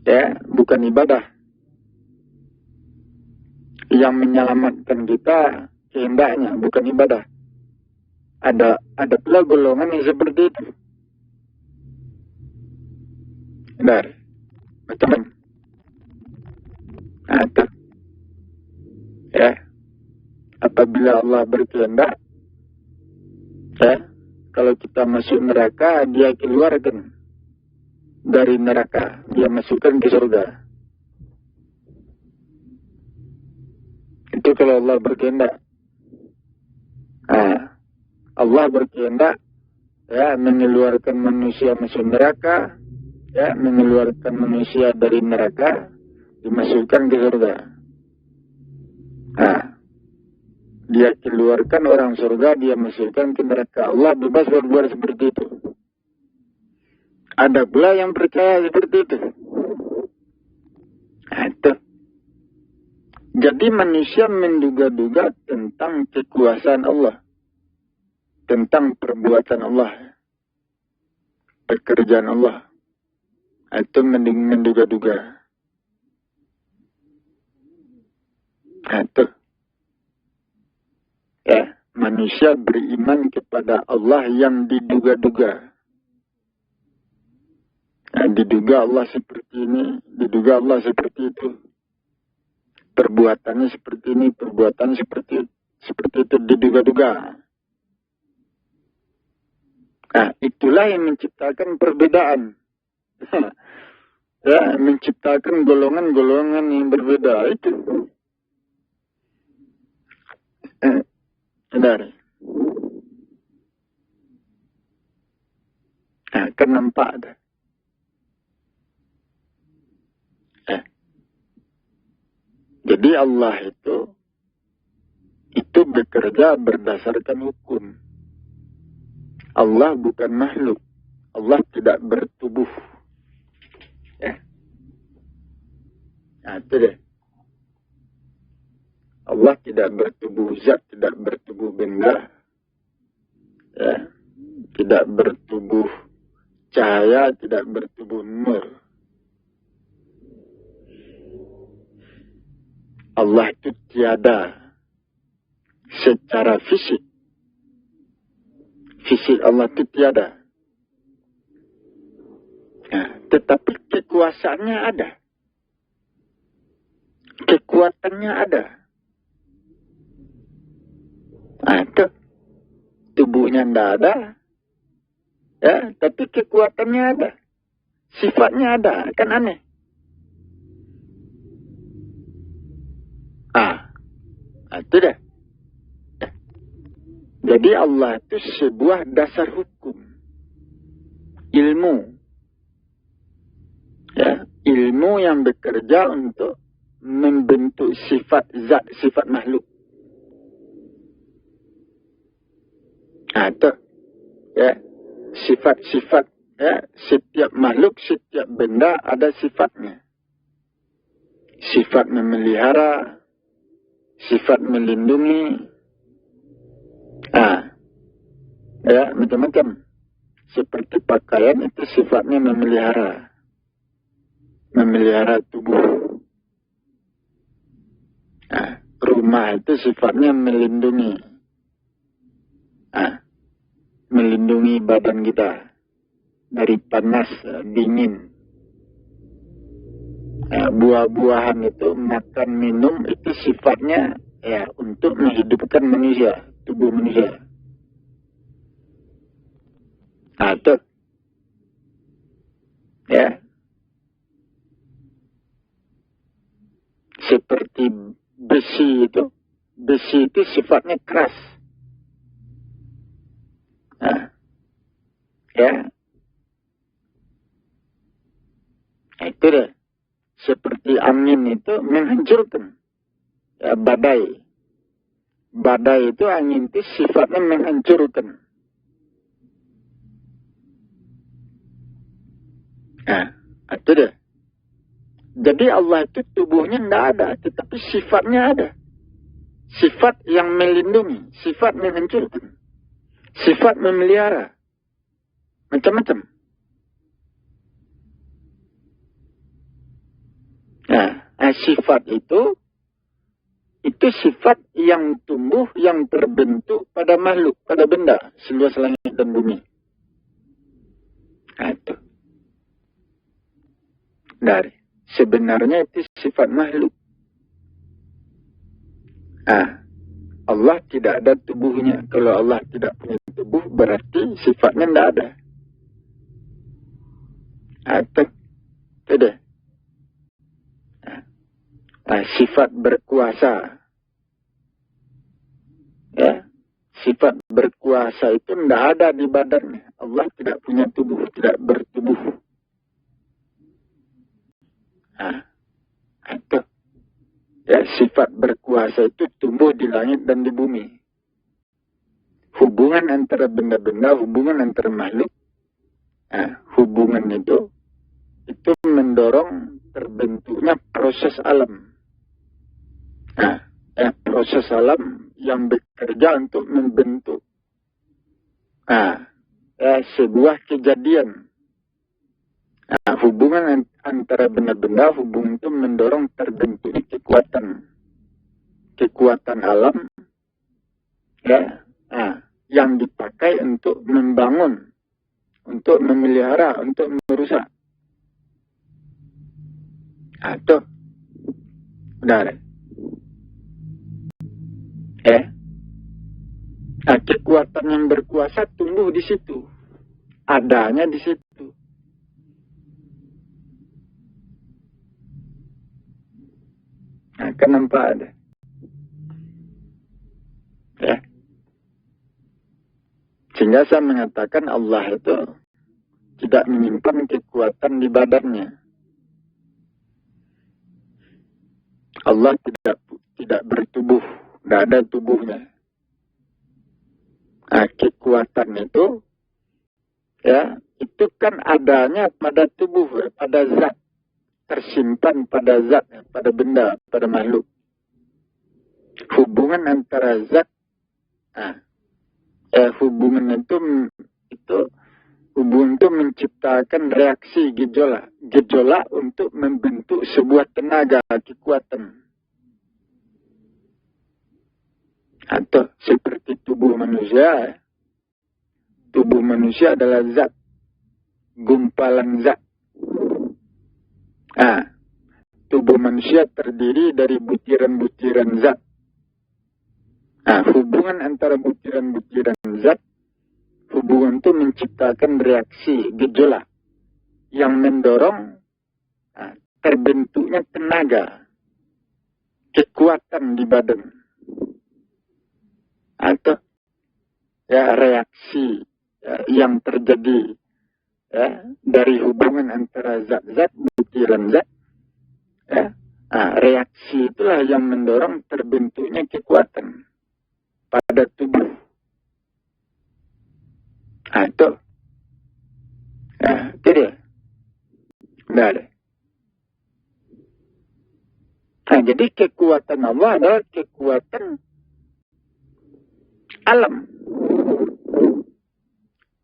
ya, bukan ibadah. Yang menyelamatkan kita kehendaknya, bukan ibadah. Ada pula golongan yang seperti itu. Benar. Macam ada. Ya. Apabila Allah berkehendak, ya, kalau kita masuk neraka, dia keluarkan dari neraka, dia masukkan ke surga. Itu kalau Allah berkehendak. Nah, Allah berkehendak, ya, mengeluarkan manusia masuk neraka, ya, mengeluarkan manusia dari neraka, dimasukkan ke surga. Nah, dia keluarkan orang surga, dia masukkan ke neraka. Allah bebas berbuat seperti itu. Ada pula yang percaya seperti itu. Nah, itu. Jadi manusia menduga-duga tentang kekuasaan Allah. Tentang perbuatan Allah, pekerjaan Allah, itu menduga-duga. Itu, ya, manusia beriman kepada Allah yang diduga-duga. Nah, diduga Allah seperti ini, diduga Allah seperti itu. Perbuatannya seperti ini, perbuatan seperti itu, diduga-duga. Nah, itulah yang menciptakan perbedaan. Ya, menciptakan golongan-golongan yang berbeda itu. Benar. Nah, kan nampak dah. Jadi Allah itu bekerja berdasarkan hukum. Allah bukan makhluk. Allah tidak bertubuh. Ya. Nah, itu deh. Allah tidak bertubuh zat, tidak bertubuh benda. Ya. Tidak bertubuh cahaya, tidak bertubuh nur. Allah itu tiada secara fisik. Fisik Allah itu tiada. Nah, tetapi kekuasaannya ada. Kekuatannya ada. Nah, itu. Tubuhnya tidak ada. Ya, tapi kekuatannya ada. Sifatnya ada. Kan aneh. Itu dah. Jadi Allah itu sebuah dasar hukum. Ilmu. Ya, ilmu yang bekerja untuk membentuk sifat zat, sifat makhluk. Nah, itu. Ya, sifat-sifat. Ya, setiap makhluk, setiap benda ada sifatnya. Sifat memelihara, sifat melindungi. Ya, macam-macam. Seperti pakaian itu sifatnya memelihara. Memelihara tubuh. Rumah itu sifatnya melindungi. Melindungi badan kita dari panas, dingin. Buah-buahan itu, makan, minum, itu sifatnya ya untuk menghidupkan manusia, tubuh manusia. Itu. Ya. Seperti besi itu. Besi itu sifatnya keras. Ya. Itu deh. Seperti angin itu menghancurkan. Ya, badai. badai itu, angin itu sifatnya menghancurkan. Nah, itu deh. Jadi Allah itu tubuhnya tidak ada, tetapi sifatnya ada. Sifat yang melindungi, sifat menghancurkan, sifat memelihara, macam-macam. Nah, sifat itu sifat yang tumbuh, yang terbentuk pada makhluk, pada benda, seluas langit dan bumi. Nah, itu. Dari sebenarnya itu sifat makhluk. Allah tidak ada tubuhnya. Kalau Allah tidak punya tubuh, berarti sifatnya tidak ada. Itu deh. Sifat berkuasa. Ya, sifat berkuasa itu tidak ada di badannya. Allah tidak punya tubuh, tidak bertubuh. Itu. Ya, sifat berkuasa itu tumbuh di langit dan di bumi. Hubungan antara benda-benda, hubungan antara makhluk. Hubungan itu mendorong terbentuknya proses alam. Proses alam yang bekerja untuk membentuk sebuah kejadian. Hubungan antara benda-benda, hubungan itu mendorong terbentuknya kekuatan alam, ya, yang dipakai untuk membangun, untuk memelihara, untuk merusak. Itu benar. Kekuatan yang berkuasa tumbuh di situ, adanya di situ. Kenapa ada? Ya. Sehingga saya mengatakan Allah itu tidak menyimpan kekuatan di badannya. Allah tidak bertubuh, tidak ada tubuhnya. Kekuatan itu, ya, itu kan adanya pada tubuh, pada zat, tersimpan pada zat, pada benda, pada makhluk. Hubungan antara zat, hubungan itu hubungan itu menciptakan reaksi gejolak untuk membentuk sebuah tenaga, kekuatan. Atau seperti tubuh manusia. Tubuh manusia adalah zat, gumpalan zat. Tubuh manusia terdiri dari butiran-butiran zat. Hubungan antara butiran-butiran zat, hubungan itu menciptakan reaksi gejolak yang mendorong terbentuknya tenaga, kekuatan di badan. Atau reaksi yang terjadi dari hubungan antara zat-zat, butiran zat. Reaksi itulah yang mendorong terbentuknya kekuatan pada tubuh. Itu. Itu dia. Tidak ada. Jadi kekuatan Allah adalah kekuatan alam.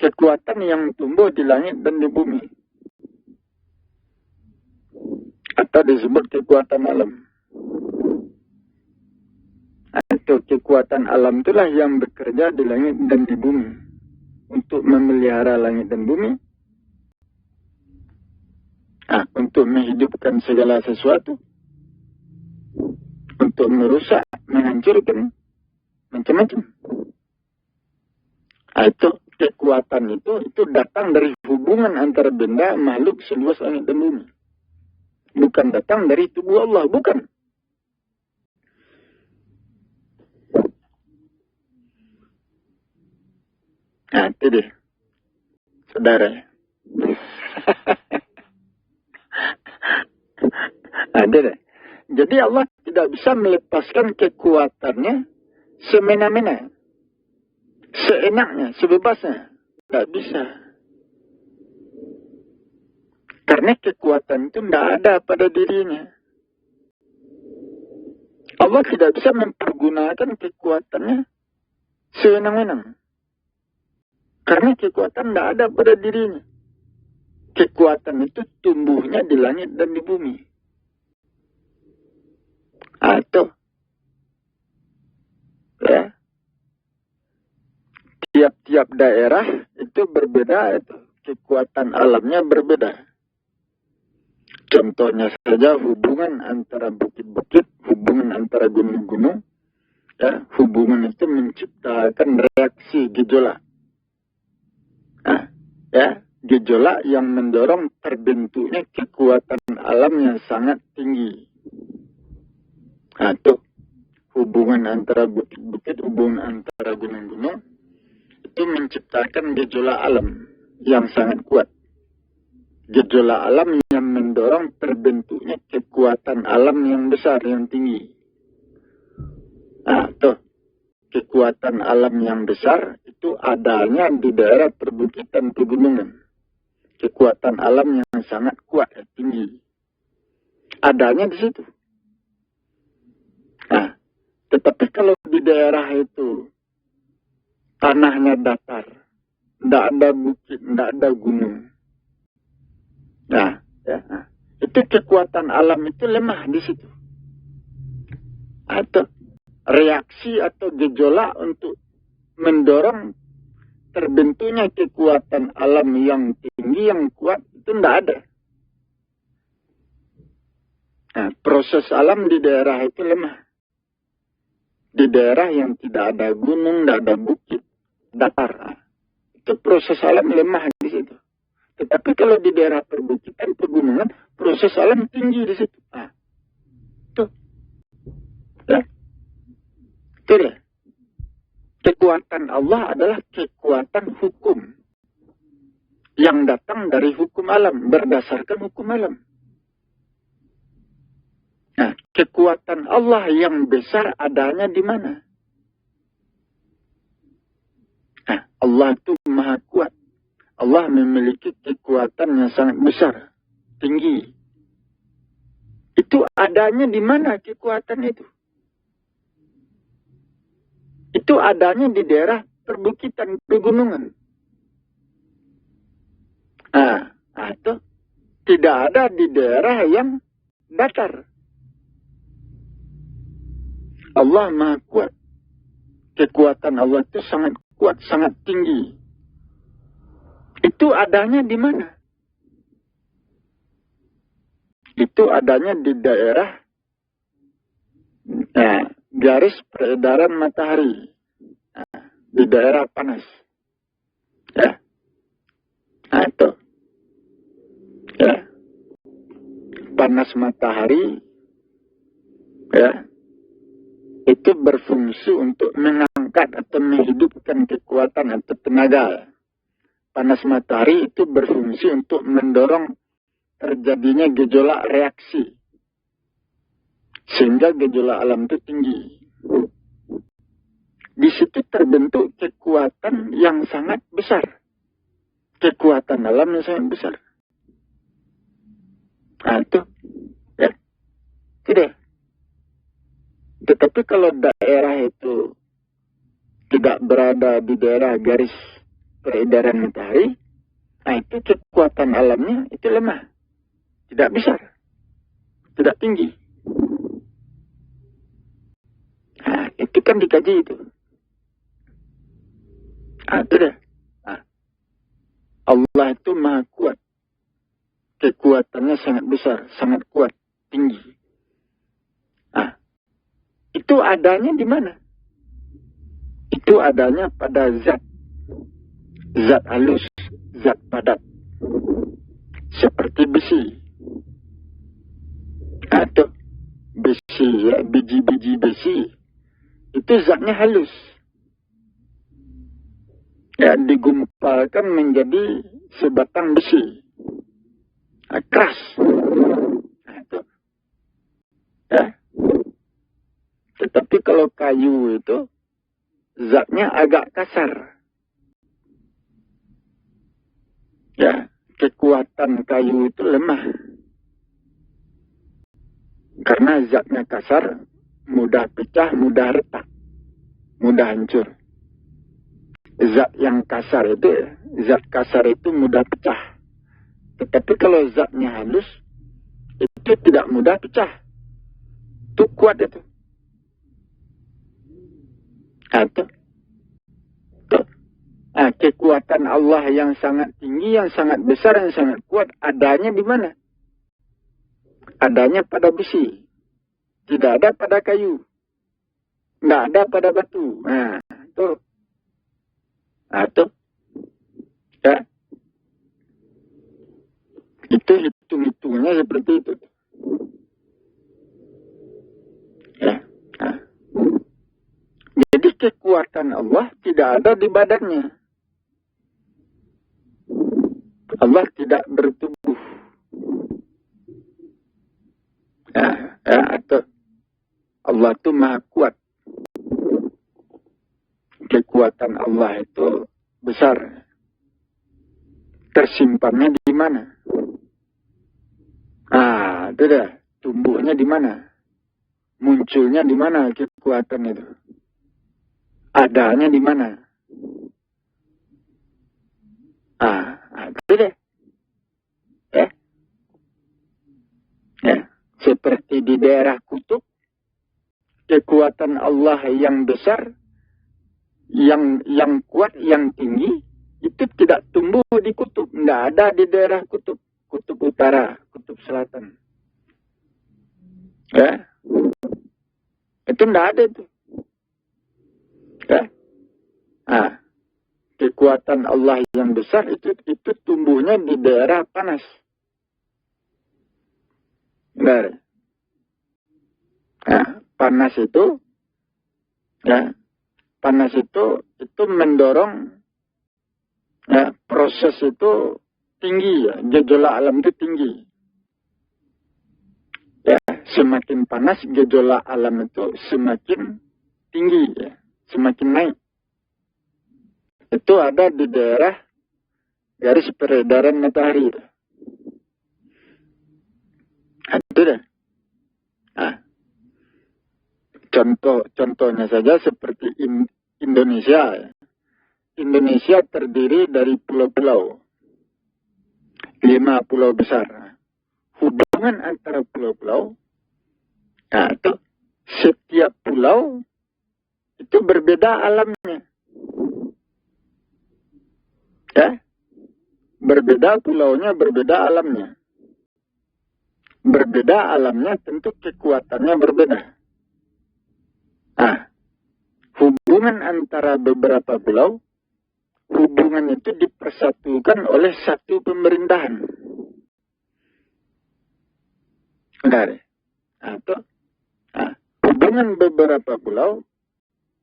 Kekuatan yang tumbuh di langit dan di bumi. Atau disebut kekuatan alam. Itu kekuatan alam itulah yang bekerja di langit dan di bumi. Untuk memelihara langit dan bumi. Untuk menghidupkan segala sesuatu. Untuk merusak, menghancurkan. Macam-macam. Itu kekuatan itu datang dari hubungan antara benda, makhluk seluas langit dan bumi. Bukan datang dari tubuh Allah, bukan. Itu deh, saudara. Ada deh. Jadi Allah tidak bisa melepaskan kekuatannya semena-mena, seenaknya, sebebasnya. Tidak bisa. Karena kekuatan itu tidak ada pada dirinya. Allah tidak bisa mempergunakan kekuatannya sewenang-wenang. Karena kekuatan tidak ada pada dirinya. Kekuatan itu tumbuhnya di langit dan di bumi. Atau ya, tiap-tiap daerah itu berbeda, itu kekuatan alamnya berbeda. Contohnya saja hubungan antara bukit-bukit, hubungan antara gunung-gunung, ya, hubungan itu menciptakan reaksi gejolak. Nah, ya, gejolak yang mendorong terbentuknya kekuatan alam yang sangat tinggi. Atau hubungan antara bukit-bukit, hubungan antara gunung-gunung, itu menciptakan gejolak alam yang sangat kuat. Gejolak alam yang mendorong terbentuknya kekuatan alam yang besar, yang tinggi. Nah, tuh. Kekuatan alam yang besar itu adanya di daerah perbukitan pegunungan. Kekuatan alam yang sangat kuat, tinggi. Adanya di situ. Nah, tetapi kalau di daerah itu tanahnya datar, tidak ada bukit, tidak ada gunung. Nah, ya, itu kekuatan alam itu lemah di situ. Atau reaksi atau gejolak untuk mendorong terbentuknya kekuatan alam yang tinggi, yang kuat, itu tidak ada. Nah, proses alam di daerah itu lemah. Di daerah yang tidak ada gunung, tidak ada bukit, datar. Itu proses alam lemah di situ. Tetapi kalau di daerah perbukitan, pegunungan, proses alam tinggi di situ. Nah, itu. Ya. Itu deh. Kekuatan Allah adalah kekuatan hukum. Yang datang dari hukum alam, berdasarkan hukum alam. Nah, kekuatan Allah yang besar adanya di mana? Nah, Allah itu maha kuat. Allah memiliki kekuatan yang sangat besar, tinggi. Itu adanya di mana kekuatan itu? Itu adanya di daerah perbukitan, pegunungan. Nah, atau tidak ada di daerah yang datar. Allah maha kuat. Kekuatan Allah itu sangat kuat, sangat tinggi. Itu adanya di mana? Itu adanya di daerah garis peredaran matahari. Di daerah panas. Ya. Atau ya. Panas matahari ya. Itu berfungsi untuk mengangkat atau menghidupkan kekuatan atau tenaga. Panas matahari itu berfungsi untuk mendorong terjadinya gejolak reaksi. Sehingga gejolak alam itu tinggi. Di situ terbentuk kekuatan yang sangat besar. Kekuatan alam yang sangat besar. Nah, itu. Ya. Tidak. Tetapi kalau daerah itu tidak berada di daerah garis peredaran matahari, nah itu kekuatan alamnya itu lemah. Tidak besar. Tidak tinggi. Nah, itu kan dikaji itu. Nah, itu dah. Nah, Allah itu maha kuat. Kekuatannya sangat besar, sangat kuat, tinggi. Nah, itu adanya di mana? Itu adanya pada zat. Zat halus, zat padat. Seperti besi. Atau besi, ya, biji-biji besi. Itu zatnya halus. Ya, digumpalkan menjadi sebatang besi. Nah, keras. Nah, itu. Ya. Tetapi kalau kayu itu zatnya agak kasar. Ya, kekuatan kayu itu lemah. Karena zatnya kasar, mudah pecah, mudah retak, mudah hancur. Zat yang kasar itu mudah pecah. Tetapi kalau zatnya halus, itu tidak mudah pecah. Itu kuat itu. Kekuatan Allah yang sangat tinggi, yang sangat besar, yang sangat kuat, adanya di mana? Adanya pada besi. Tidak ada pada kayu. Tidak ada pada batu. Nah, itu. Ya. Itu hitung-hitungnya seperti itu. Ya. Nah. Jadi kekuatan Allah tidak ada di badannya. Allah tidak bertubuh. Atau Allah itu maha kuat. Kekuatan Allah itu besar. Tersimpannya di mana? Itu dah. Tumbuhnya di mana? Munculnya di mana kekuatan itu? Adanya di mana? Itu deh. Seperti di daerah kutub, kekuatan Allah yang besar, yang kuat, yang tinggi, itu tidak tumbuh di kutub. Tidak ada di daerah kutub. Kutub utara, kutub selatan. Ya. Itu tidak ada itu. Ya. Kekuatan Allah yang besar itu tumbuhnya di daerah panas. Benar. Panas itu mendorong proses itu tinggi ya, gejolak alam itu tinggi. Ya, semakin panas gejolak alam itu semakin tinggi ya, semakin naik. Itu ada di daerah garis peredaran matahari. Itu dah. Contohnya saja seperti Indonesia. Indonesia terdiri dari pulau-pulau. 5 pulau besar. Hubungan antara pulau-pulau, itu setiap pulau itu berbeda alamnya. Ya, berbeda pulaunya, berbeda alamnya. Berbeda alamnya, tentu kekuatannya berbeda. Hubungan antara beberapa pulau, hubungan itu dipersatukan oleh satu pemerintahan. Benar. Hubungan beberapa pulau,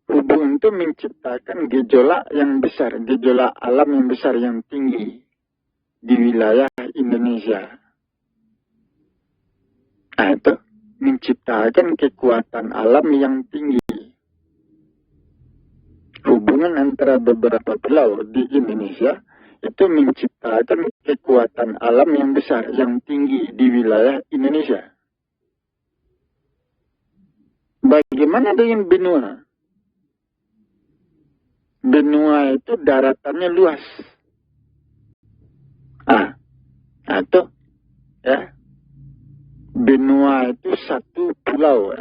hubungan itu menciptakan gejolak yang besar, gejolak alam yang besar, yang tinggi di wilayah Indonesia. Itu menciptakan kekuatan alam yang tinggi. Hubungan antara beberapa pulau di Indonesia itu menciptakan kekuatan alam yang besar, yang tinggi di wilayah Indonesia. Bagaimana dengan benua? Benua itu daratannya luas. Benua itu satu pulau,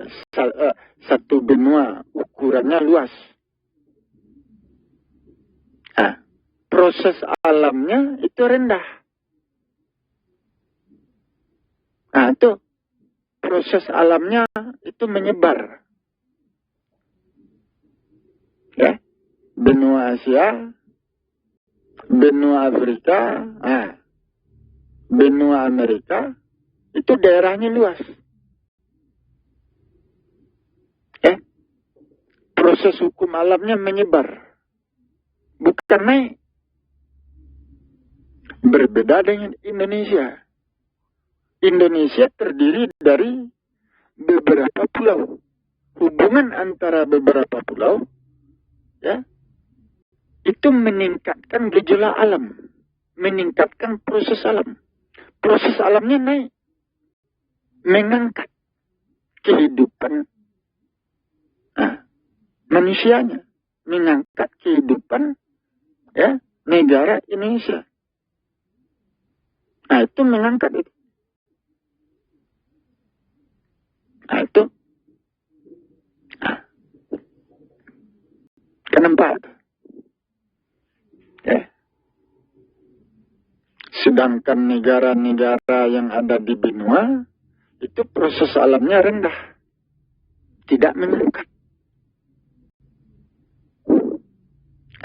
satu benua, ukurannya luas. Proses alamnya itu rendah. Itu proses alamnya itu menyebar. Ya, benua Asia, benua Afrika, benua Amerika, itu daerahnya luas. Proses hukum alamnya menyebar, bukan naik. Berbeda dengan Indonesia. Indonesia terdiri dari beberapa pulau. Hubungan antara beberapa pulau ya, itu meningkatkan gejolak alam, meningkatkan proses alam. Proses alamnya naik, mengangkat kehidupan manusianya, mengangkat kehidupan ya negara Indonesia. Nah, itu mengangkat itu. Nah, itu. Nah. Kenapa? Ya. Sedangkan negara-negara yang ada di benua, itu proses alamnya rendah. Tidak mengangkat.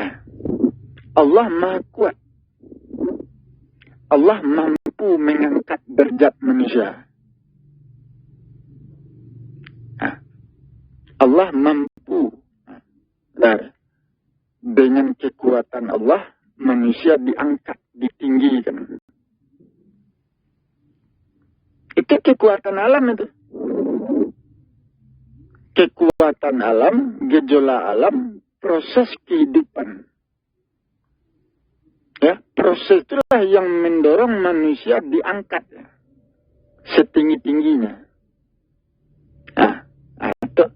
Nah. Allah Maha Kuat. Allah mampu mengangkat derajat manusia. Allah mampu. Dengan kekuatan Allah, manusia diangkat, ditinggikan. Itu kekuatan alam itu. Kekuatan alam, gejolak alam, proses kehidupan. Ya, proses itulah yang mendorong manusia diangkat setinggi-tingginya. Itu.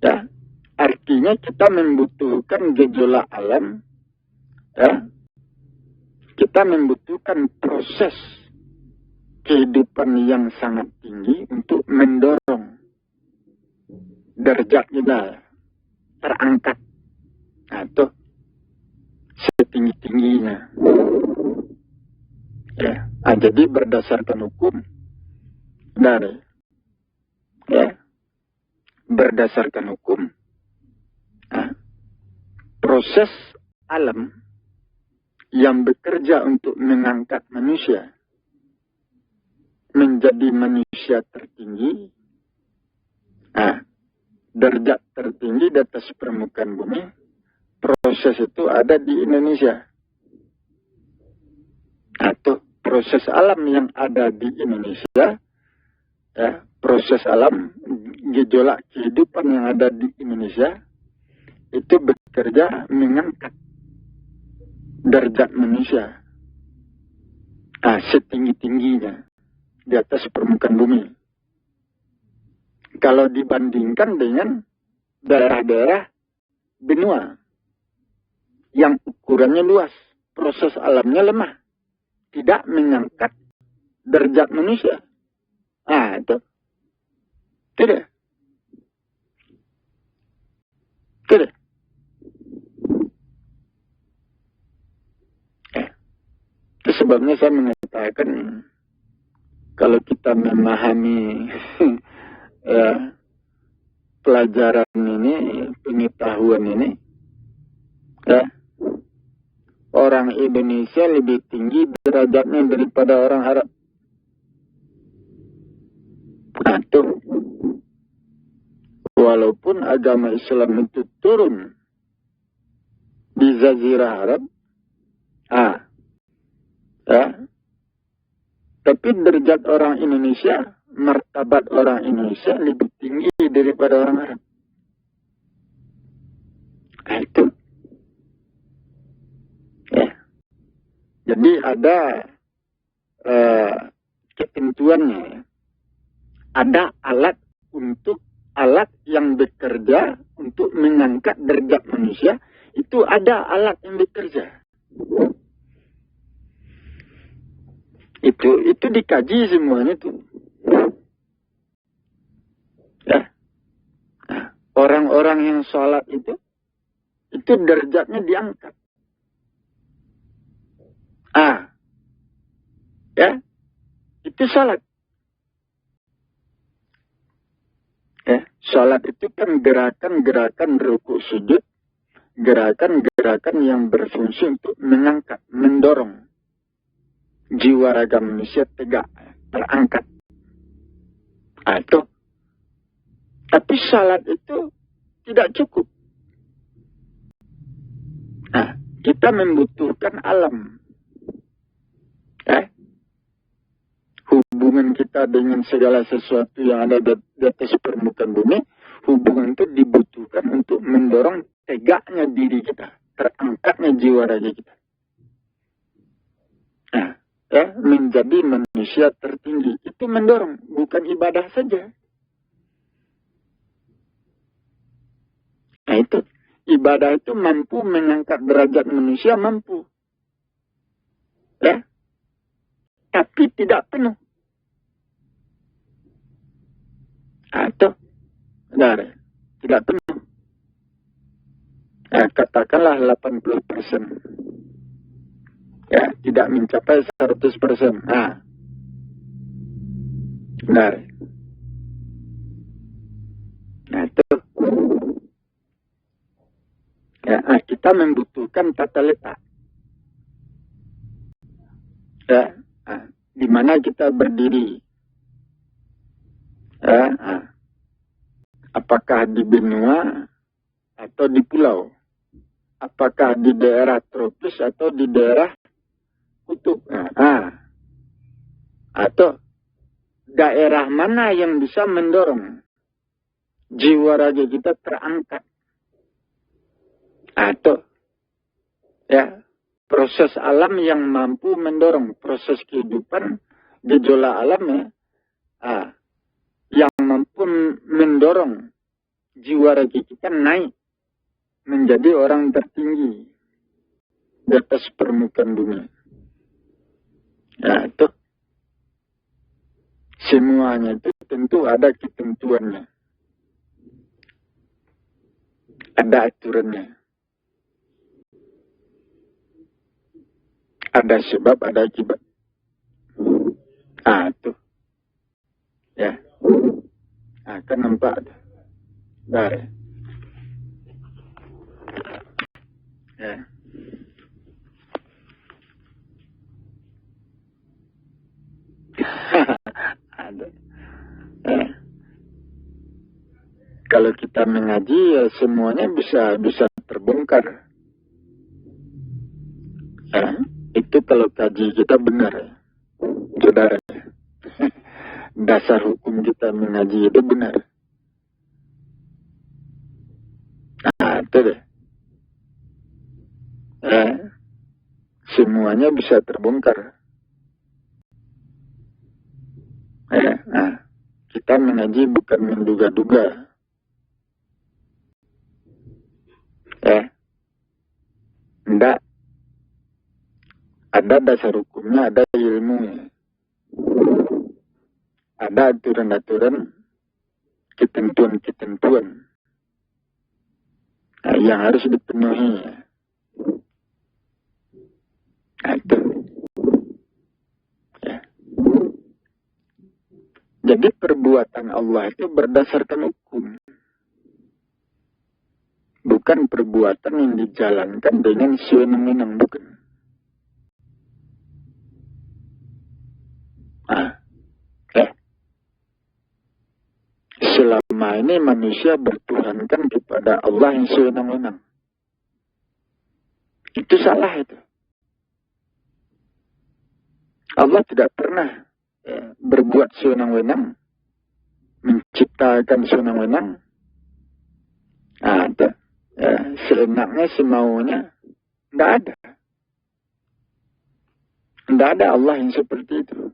Ya, artinya kita membutuhkan gejolak alam. Ya, kita membutuhkan proses kehidupan yang sangat tinggi untuk mendorong derajat kita terangkat. Itu setinggi-tingginya. Ya, jadi berdasarkan hukum dari berdasarkan hukum proses alam yang bekerja untuk mengangkat manusia menjadi manusia tertinggi, derajat tertinggi di atas permukaan bumi. Proses itu ada di Indonesia. Atau proses alam yang ada di Indonesia, ya, proses alam, gejolak kehidupan yang ada di Indonesia, itu bekerja mengangkat derajat manusia setinggi-tingginya di atas permukaan bumi. Kalau dibandingkan dengan daerah-daerah benua yang ukurannya luas, proses alamnya lemah, tidak mengangkat derajat manusia. Itu tidak. Itu sebabnya saya mengatakan kalau kita memahami pelajaran ini, pengetahuan ini, orang Indonesia lebih tinggi derajatnya daripada orang Arab. Itu. Walaupun agama Islam itu turun di Jazirah Arab, tapi derajat orang Indonesia, martabat orang Indonesia lebih tinggi daripada orang Arab. Itu. Ya. Jadi ada ketentuannya. Ada alat yang bekerja untuk mengangkat derajat manusia. Itu ada alat yang bekerja. Itu dikaji semuanya tuh. Ya. Orang-orang yang sholat itu derajatnya diangkat. Ya. Itu sholat. Ya, sholat itu kan gerakan-gerakan rukuk sujud, gerakan-gerakan yang berfungsi untuk mengangkat, mendorong jiwa raga manusia tegak, terangkat. Itu. Tapi sholat itu tidak cukup. Kita membutuhkan alam. Hubungan kita dengan segala sesuatu yang ada di atas permukaan bumi, hubungan itu dibutuhkan untuk mendorong tegaknya diri kita, terangkatnya jiwa raga kita. Nah, ya, menjadi manusia tertinggi itu mendorong, bukan ibadah saja. Nah itu, ibadah itu mampu mengangkat derajat manusia, mampu. Ya, tapi tidak penuh. Atau, tidak penuh. Ya, katakanlah 80%. Ya, tidak mencapai 100%. Nah, benar. Nah, itu. Ya, kita membutuhkan tata letak. Ya, di mana kita berdiri. Ya, apakah di benua atau di pulau? Apakah di daerah tropis atau di daerah kutub? Atau daerah mana yang bisa mendorong jiwa raga kita terangkat? Atau ya, proses alam yang mampu mendorong proses kehidupan, gejolak alam ya, yang mampu mendorong jiwa raga kita naik menjadi orang tertinggi di atas permukaan bumi. Ya, itu semuanya itu tentu ada ketentuannya, ada aturannya, ada sebab, ada akibat. Itu ya, kan nampak dari ya. Ada. Ya. Kalau kita mengaji ya semuanya bisa terbongkar. Ya, itu kalau kaji kita benar ya, saudara. Dasar hukum kita mengaji itu benar. Itu deh. Ya, semuanya bisa terbongkar. Ya, kita mengaji bukan menduga-duga. Ya, enggak. Ada dasar hukumnya, ada ilmunya. Ada aturan-aturan, ketentuan-ketentuan yang harus dipenuhi. Itu. Ya. Jadi perbuatan Allah itu berdasarkan hukum. Bukan perbuatan yang dijalankan dengan sewenang-wenang, bukan. Selama ini manusia bertuhankan kepada Allah yang sewenang-wenang. Itu salah itu. Allah tidak pernah berbuat sewenang-wenang, menciptakan sewenang-wenang. Seenaknya, semaunya. Tidak ada. Tidak ada Allah yang seperti itu.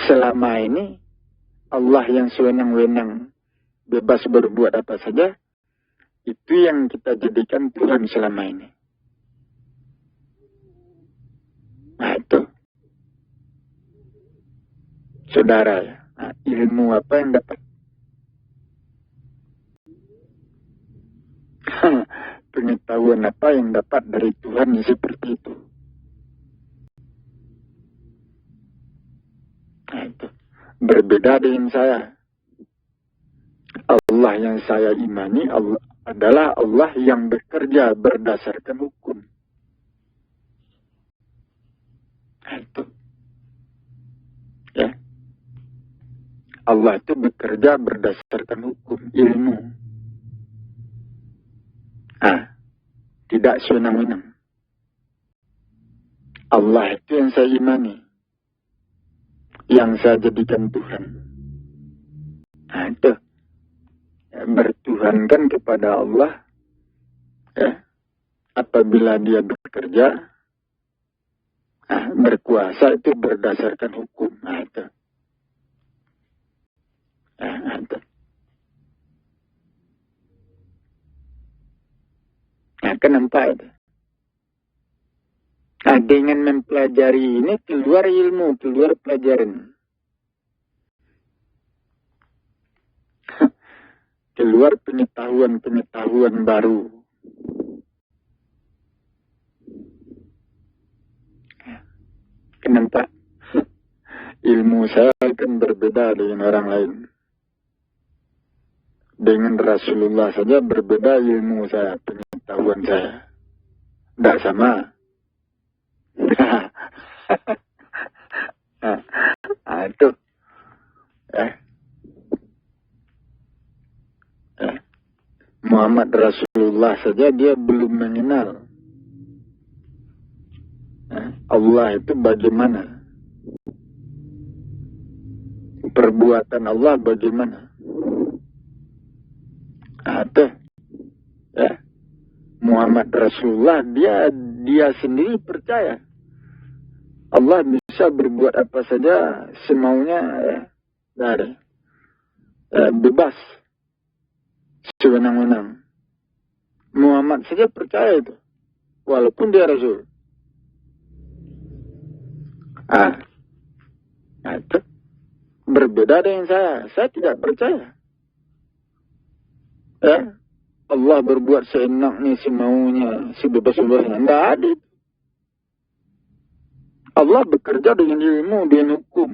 Selama ini Allah yang sewenang-wenang bebas berbuat apa saja, itu yang kita jadikan Tuhan selama ini. Itu saudara ya, ilmu apa yang dapat? Pengetahuan apa yang dapat dari Tuhan yang seperti itu? Itu berbeda dengan saya. Allah yang saya imani adalah Allah yang bekerja berdasarkan hukum. Itu ya, Allah itu bekerja berdasarkan hukum, ilmu. Tidak sewenang-wenang. Allah itu yang saya imani. yang saya jadikan Tuhan. Nah, itu. Ya, bertuhankan kepada Allah. Ya, apabila dia bekerja, berkuasa itu berdasarkan hukum. Nah, itu. Nah, itu. Nah, kenapa itu? Nah, dengan mempelajari ini keluar ilmu, keluar pelajaran. Keluar pengetahuan-pengetahuan baru. Kenapa? Ilmu saya akan berbeda dengan orang lain. Dengan Rasulullah saja berbeda ilmu saya, pengetahuan saya. Tidak sama. Itu. Muhammad Rasulullah saja dia belum mengenal Allah itu bagaimana. Perbuatan Allah bagaimana. Itu. Ya. Muhammad Rasulullah dia sendiri percaya Allah bisa berbuat apa saja semaunya, dari bebas, sewenang-wenang. Muhammad saja percaya itu, walaupun dia Rasul. Itu berbeda dengan saya. Saya tidak percaya. Ya. Allah berbuat seenaknya, semaunya, sebebas-bebasnya. Tidak ada. Allah bekerja dengan ilmu, dengan hukum.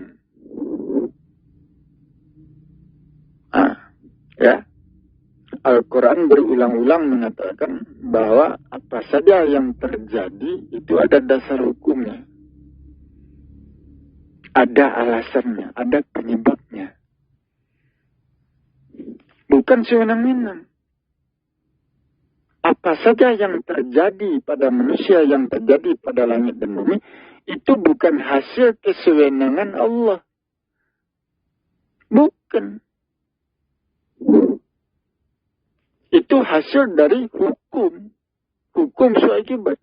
Ya. Al-Quran berulang-ulang mengatakan bahwa apa saja yang terjadi itu ada dasar hukumnya. Ada alasannya, ada penyebabnya. Bukan sewenang-wenang. Apa saja yang terjadi pada manusia, yang terjadi pada langit dan bumi, itu bukan hasil kesewenangan Allah. Bukan. Itu hasil dari hukum. Hukum suakibat.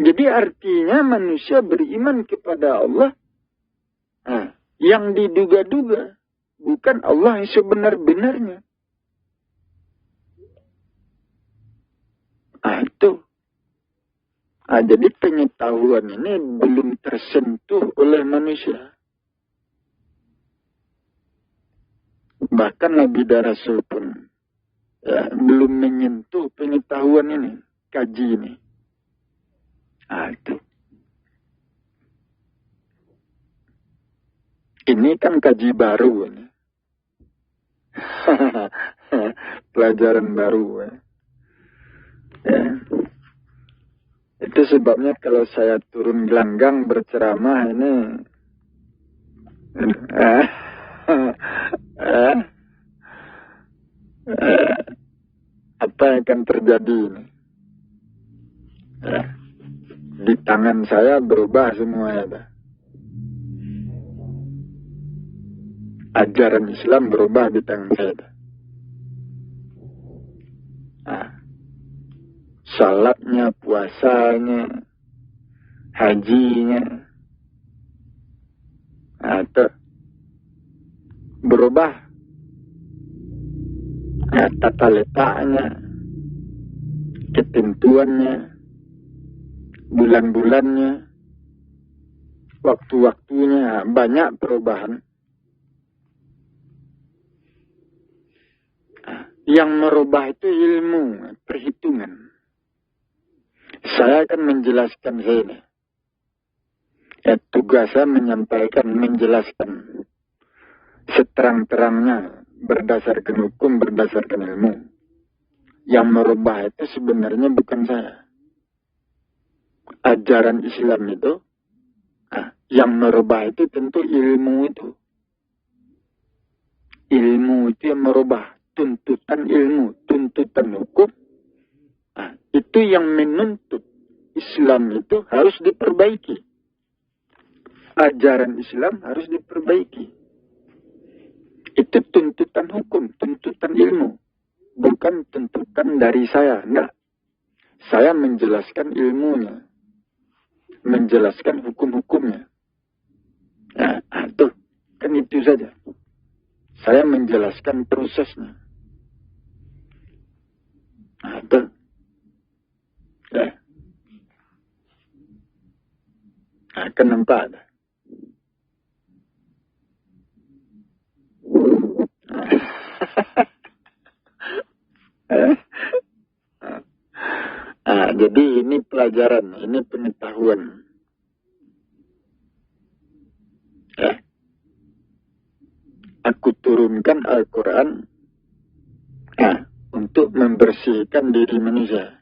Jadi artinya manusia beriman kepada Allah yang diduga-duga. Bukan Allah yang sebenar-benarnya. Itu. Jadi pengetahuan ini belum tersentuh oleh manusia. Bahkan Nabi dan Rasul pun belum menyentuh pengetahuan ini, kaji ini. Itu. Ini kan kaji baru. Pelajaran baru. Ya. Itu sebabnya kalau saya turun gelanggang berceramah ini apa yang akan terjadi ini? Di tangan saya berubah semuanya. Ajaran Islam berubah di tangan saya. Salatnya, puasanya, hajinya, atau berubah. Tata letaknya, ketentuannya, bulan-bulannya, waktu-waktunya, banyak perubahan. Yang merubah itu ilmu, perhitungan. Saya akan menjelaskan ini. Tugas saya menjelaskan seterang-terangnya berdasarkan hukum, berdasarkan ilmu. Yang merubah itu sebenarnya bukan saya. Ajaran Islam itu, yang merubah itu tentu ilmu itu. Ilmu itu yang merubah. Tuntutan ilmu, tuntutan hukum. Itu yang menuntut Islam itu harus diperbaiki. Ajaran Islam harus diperbaiki. Itu tuntutan hukum, tuntutan ilmu. Bukan tuntutan dari saya, enggak. Saya menjelaskan ilmunya. Menjelaskan hukum-hukumnya. Nah, itu. Kan itu saja. Saya menjelaskan prosesnya. Nah, itu. Ya. Nah, kenapa ada? Jadi ini pelajaran, ini pengetahuan. Ya. Aku turunkan Al-Quran untuk membersihkan diri manusia.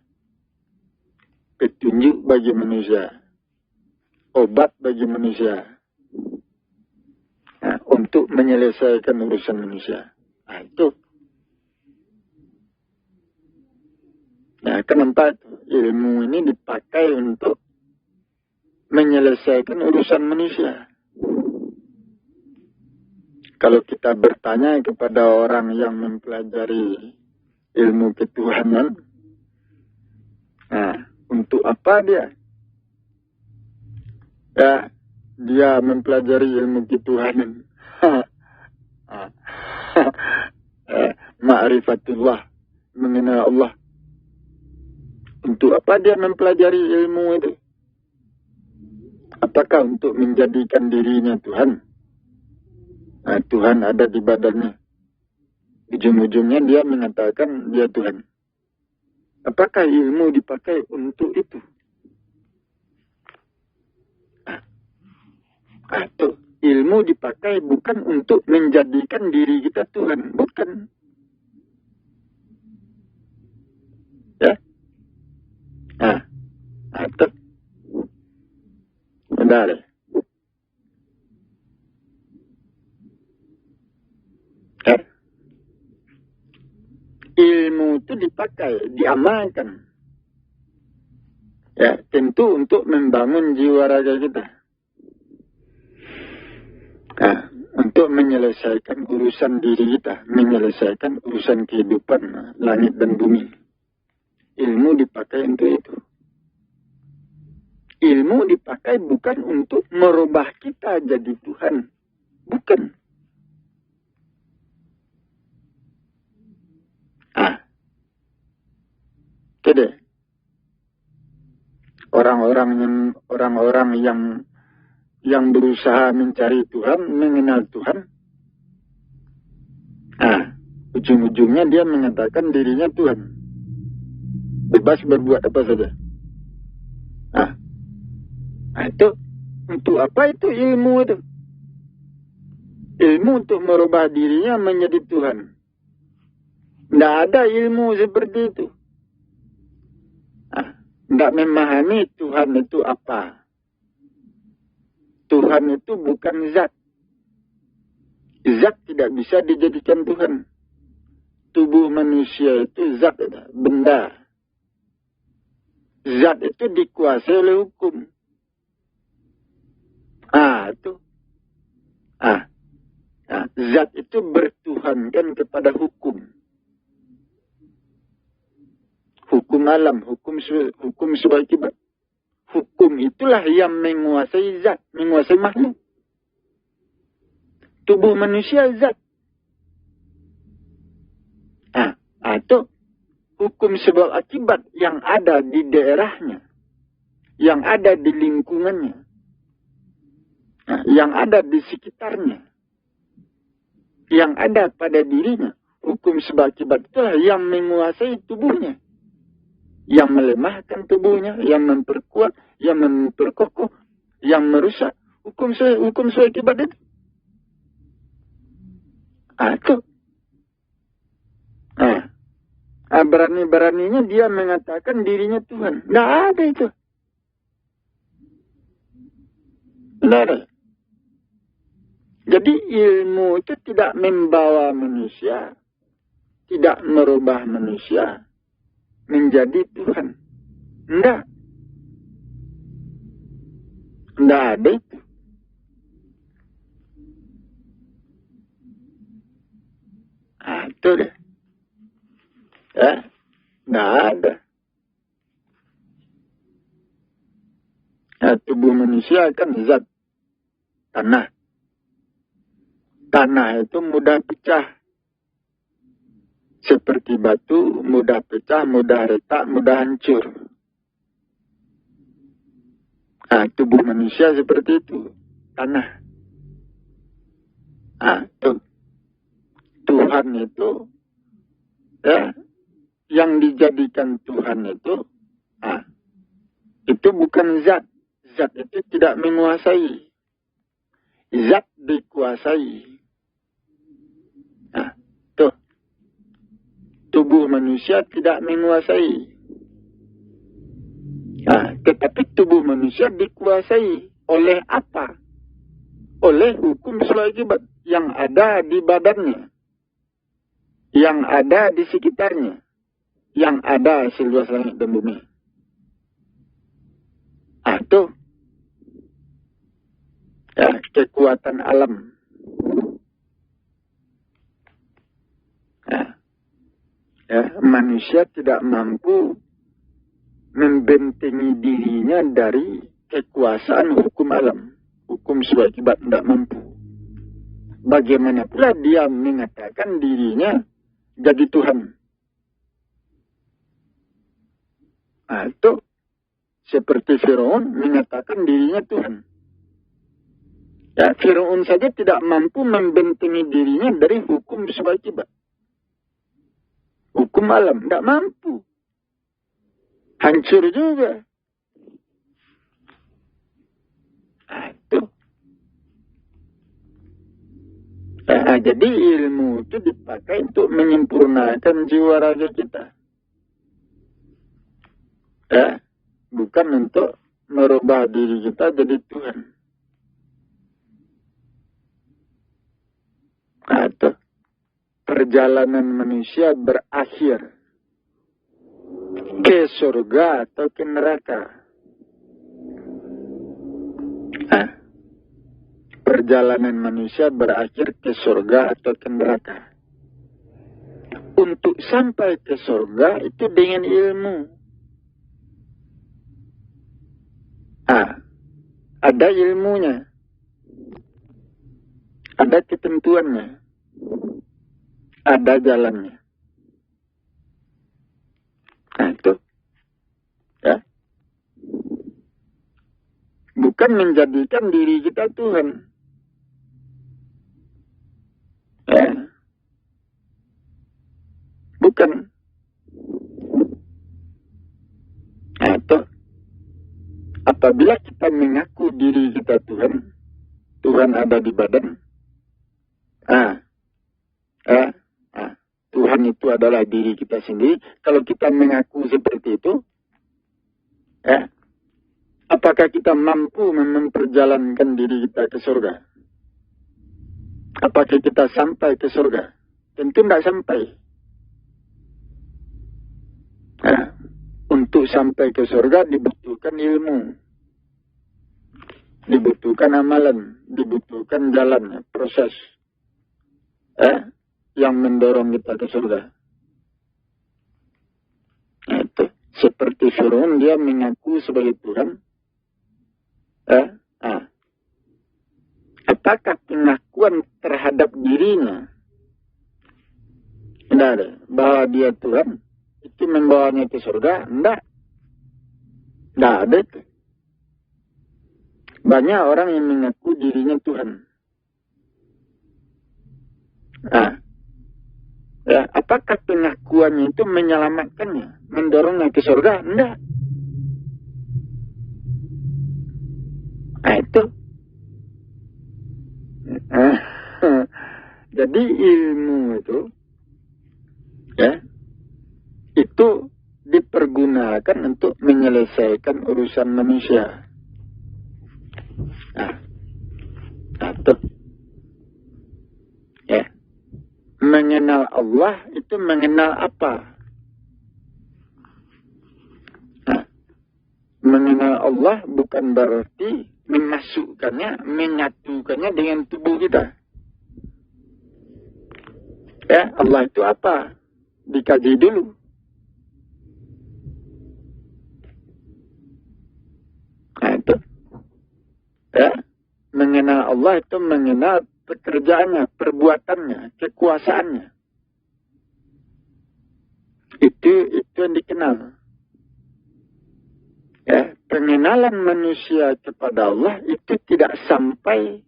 Petunjuk bagi manusia. Obat bagi manusia. Untuk menyelesaikan urusan manusia. Itu. Nah, kenapa ilmu ini dipakai untuk menyelesaikan urusan manusia? Kalau kita bertanya kepada orang yang mempelajari ilmu ketuhanan, untuk apa dia? Ya, dia mempelajari ilmu ketuhanan. Ma'rifatullah, mengenal Allah. Untuk apa dia mempelajari ilmu itu? Apakah untuk menjadikan dirinya Tuhan? Tuhan ada di badannya. Ujung-ujungnya dia mengatakan dia Tuhan. Apakah ilmu dipakai untuk itu? Atau ilmu dipakai bukan untuk menjadikan diri kita Tuhan. Bukan. Ya. Atau udah deh. Ilmu itu dipakai, diamalkan. Ya, tentu untuk membangun jiwa raga kita. Untuk menyelesaikan urusan diri kita, menyelesaikan urusan kehidupan langit dan bumi. Ilmu dipakai untuk itu. Ilmu dipakai bukan untuk merubah kita jadi Tuhan. Bukan. Jadi, orang-orang yang berusaha mencari Tuhan, mengenal Tuhan, ujung-ujungnya dia mengatakan dirinya Tuhan. Bebas berbuat apa saja. Itu untuk apa itu ilmu itu? Ilmu untuk merubah dirinya menjadi Tuhan. Tidak ada ilmu seperti itu. Tidak memahami Tuhan itu apa. Tuhan itu bukan zat. Zat tidak bisa dijadikan Tuhan. Tubuh manusia itu zat, benda. Zat itu dikuasai oleh hukum. Itu. Zat itu bertuhankan kepada hukum. Hukum alam, hukum sebab akibat. Hukum itulah yang menguasai zat, menguasai makhluk. Tubuh manusia zat. Itu hukum sebab akibat yang ada di daerahnya, yang ada di lingkungannya, yang ada di sekitarnya, yang ada pada dirinya. Hukum sebab akibat itulah yang menguasai tubuhnya, yang melemahkan tubuhnya, yang memperkuat, yang memperkokoh, yang merusak. Hukum sebab akibat itu. Itu. Berani-beraninya dia mengatakan dirinya Tuhan. Tidak ada itu. Tidak ada. Jadi ilmu itu tidak membawa manusia, tidak merubah manusia menjadi Tuhan. Tidak. Tidak ada itu. itu deh. Ya, nggak ada. Ya, tubuh manusia kan zat tanah. Tanah itu mudah pecah. Seperti batu, mudah pecah, mudah retak, mudah hancur. Nah, tubuh manusia seperti itu. Tanah. Nah, Tuhan itu, ya, yang dijadikan Tuhan itu, nah, itu bukan zat. Zat itu tidak menguasai. Zat dikuasai. Nah, tubuh manusia tidak menguasai. Nah, tetapi tubuh manusia dikuasai oleh apa? Oleh hukum sulai akibat yang ada di badannya, yang ada di sekitarnya, yang ada seluas langit dan bumi. Atau ya, kekuatan alam. Ya, manusia tidak mampu membentengi dirinya dari kekuasaan hukum alam. Hukum sebab akibat tidak mampu. Bagaimana pula dia mengatakan dirinya jadi Tuhan. Nah, itu seperti Firaun mengatakan dirinya Tuhan. Ya, Firaun saja tidak mampu membentengi dirinya dari hukum sebab akibat. Hukum alam tidak mampu. Hancur juga. Nah, itu. Nah, jadi ilmu itu dipakai untuk menyempurnakan jiwa raga kita. Ya, bukan untuk merubah diri kita jadi Tuhan. Nah, itu. Perjalanan manusia berakhir ke surga atau ke neraka. Nah, perjalanan manusia berakhir ke surga atau ke neraka. Untuk sampai ke surga itu dengan ilmu. Nah, ada ilmunya. Ada ketentuannya. Ada jalannya. Nah, itu. Ya. Bukan menjadikan diri kita Tuhan. Ya. Bukan. Nah, itu. Apabila kita mengaku diri kita Tuhan, Tuhan ada di badan. Tuhan itu adalah diri kita sendiri. Kalau kita mengaku seperti itu, ya, apakah kita mampu memperjalankan diri kita ke surga? Apakah kita sampai ke surga? Tentu tidak sampai. Ya, untuk sampai ke surga dibutuhkan ilmu. Dibutuhkan amalan. Dibutuhkan jalan, proses. Yang mendorong kita ke surga. Itu. Seperti Firaun, dia mengaku sebagai Tuhan. Apakah pengakuan terhadap dirinya tidak ada, bahwa dia Tuhan, itu membawanya ke surga? Tidak. Tidak ada itu. Banyak orang yang mengaku dirinya Tuhan. Ya, apakah pengakuannya itu menyelamatkannya, mendorongnya ke surga? Enggak. Nah, itu. Jadi ilmu itu, ya, itu dipergunakan untuk menyelesaikan urusan manusia. Nah, itu. Ya. Mengenal Allah itu mengenal apa? Nah, mengenal Allah bukan berarti memasukkannya, menyatukannya dengan tubuh kita. Ya, Allah itu apa? Dikaji dulu. Nah, itu. Ya, mengenal Allah itu mengenal pekerjaannya, perbuatannya, kekuasaannya. Itu yang dikenal. Ya, pengenalan manusia kepada Allah itu tidak sampai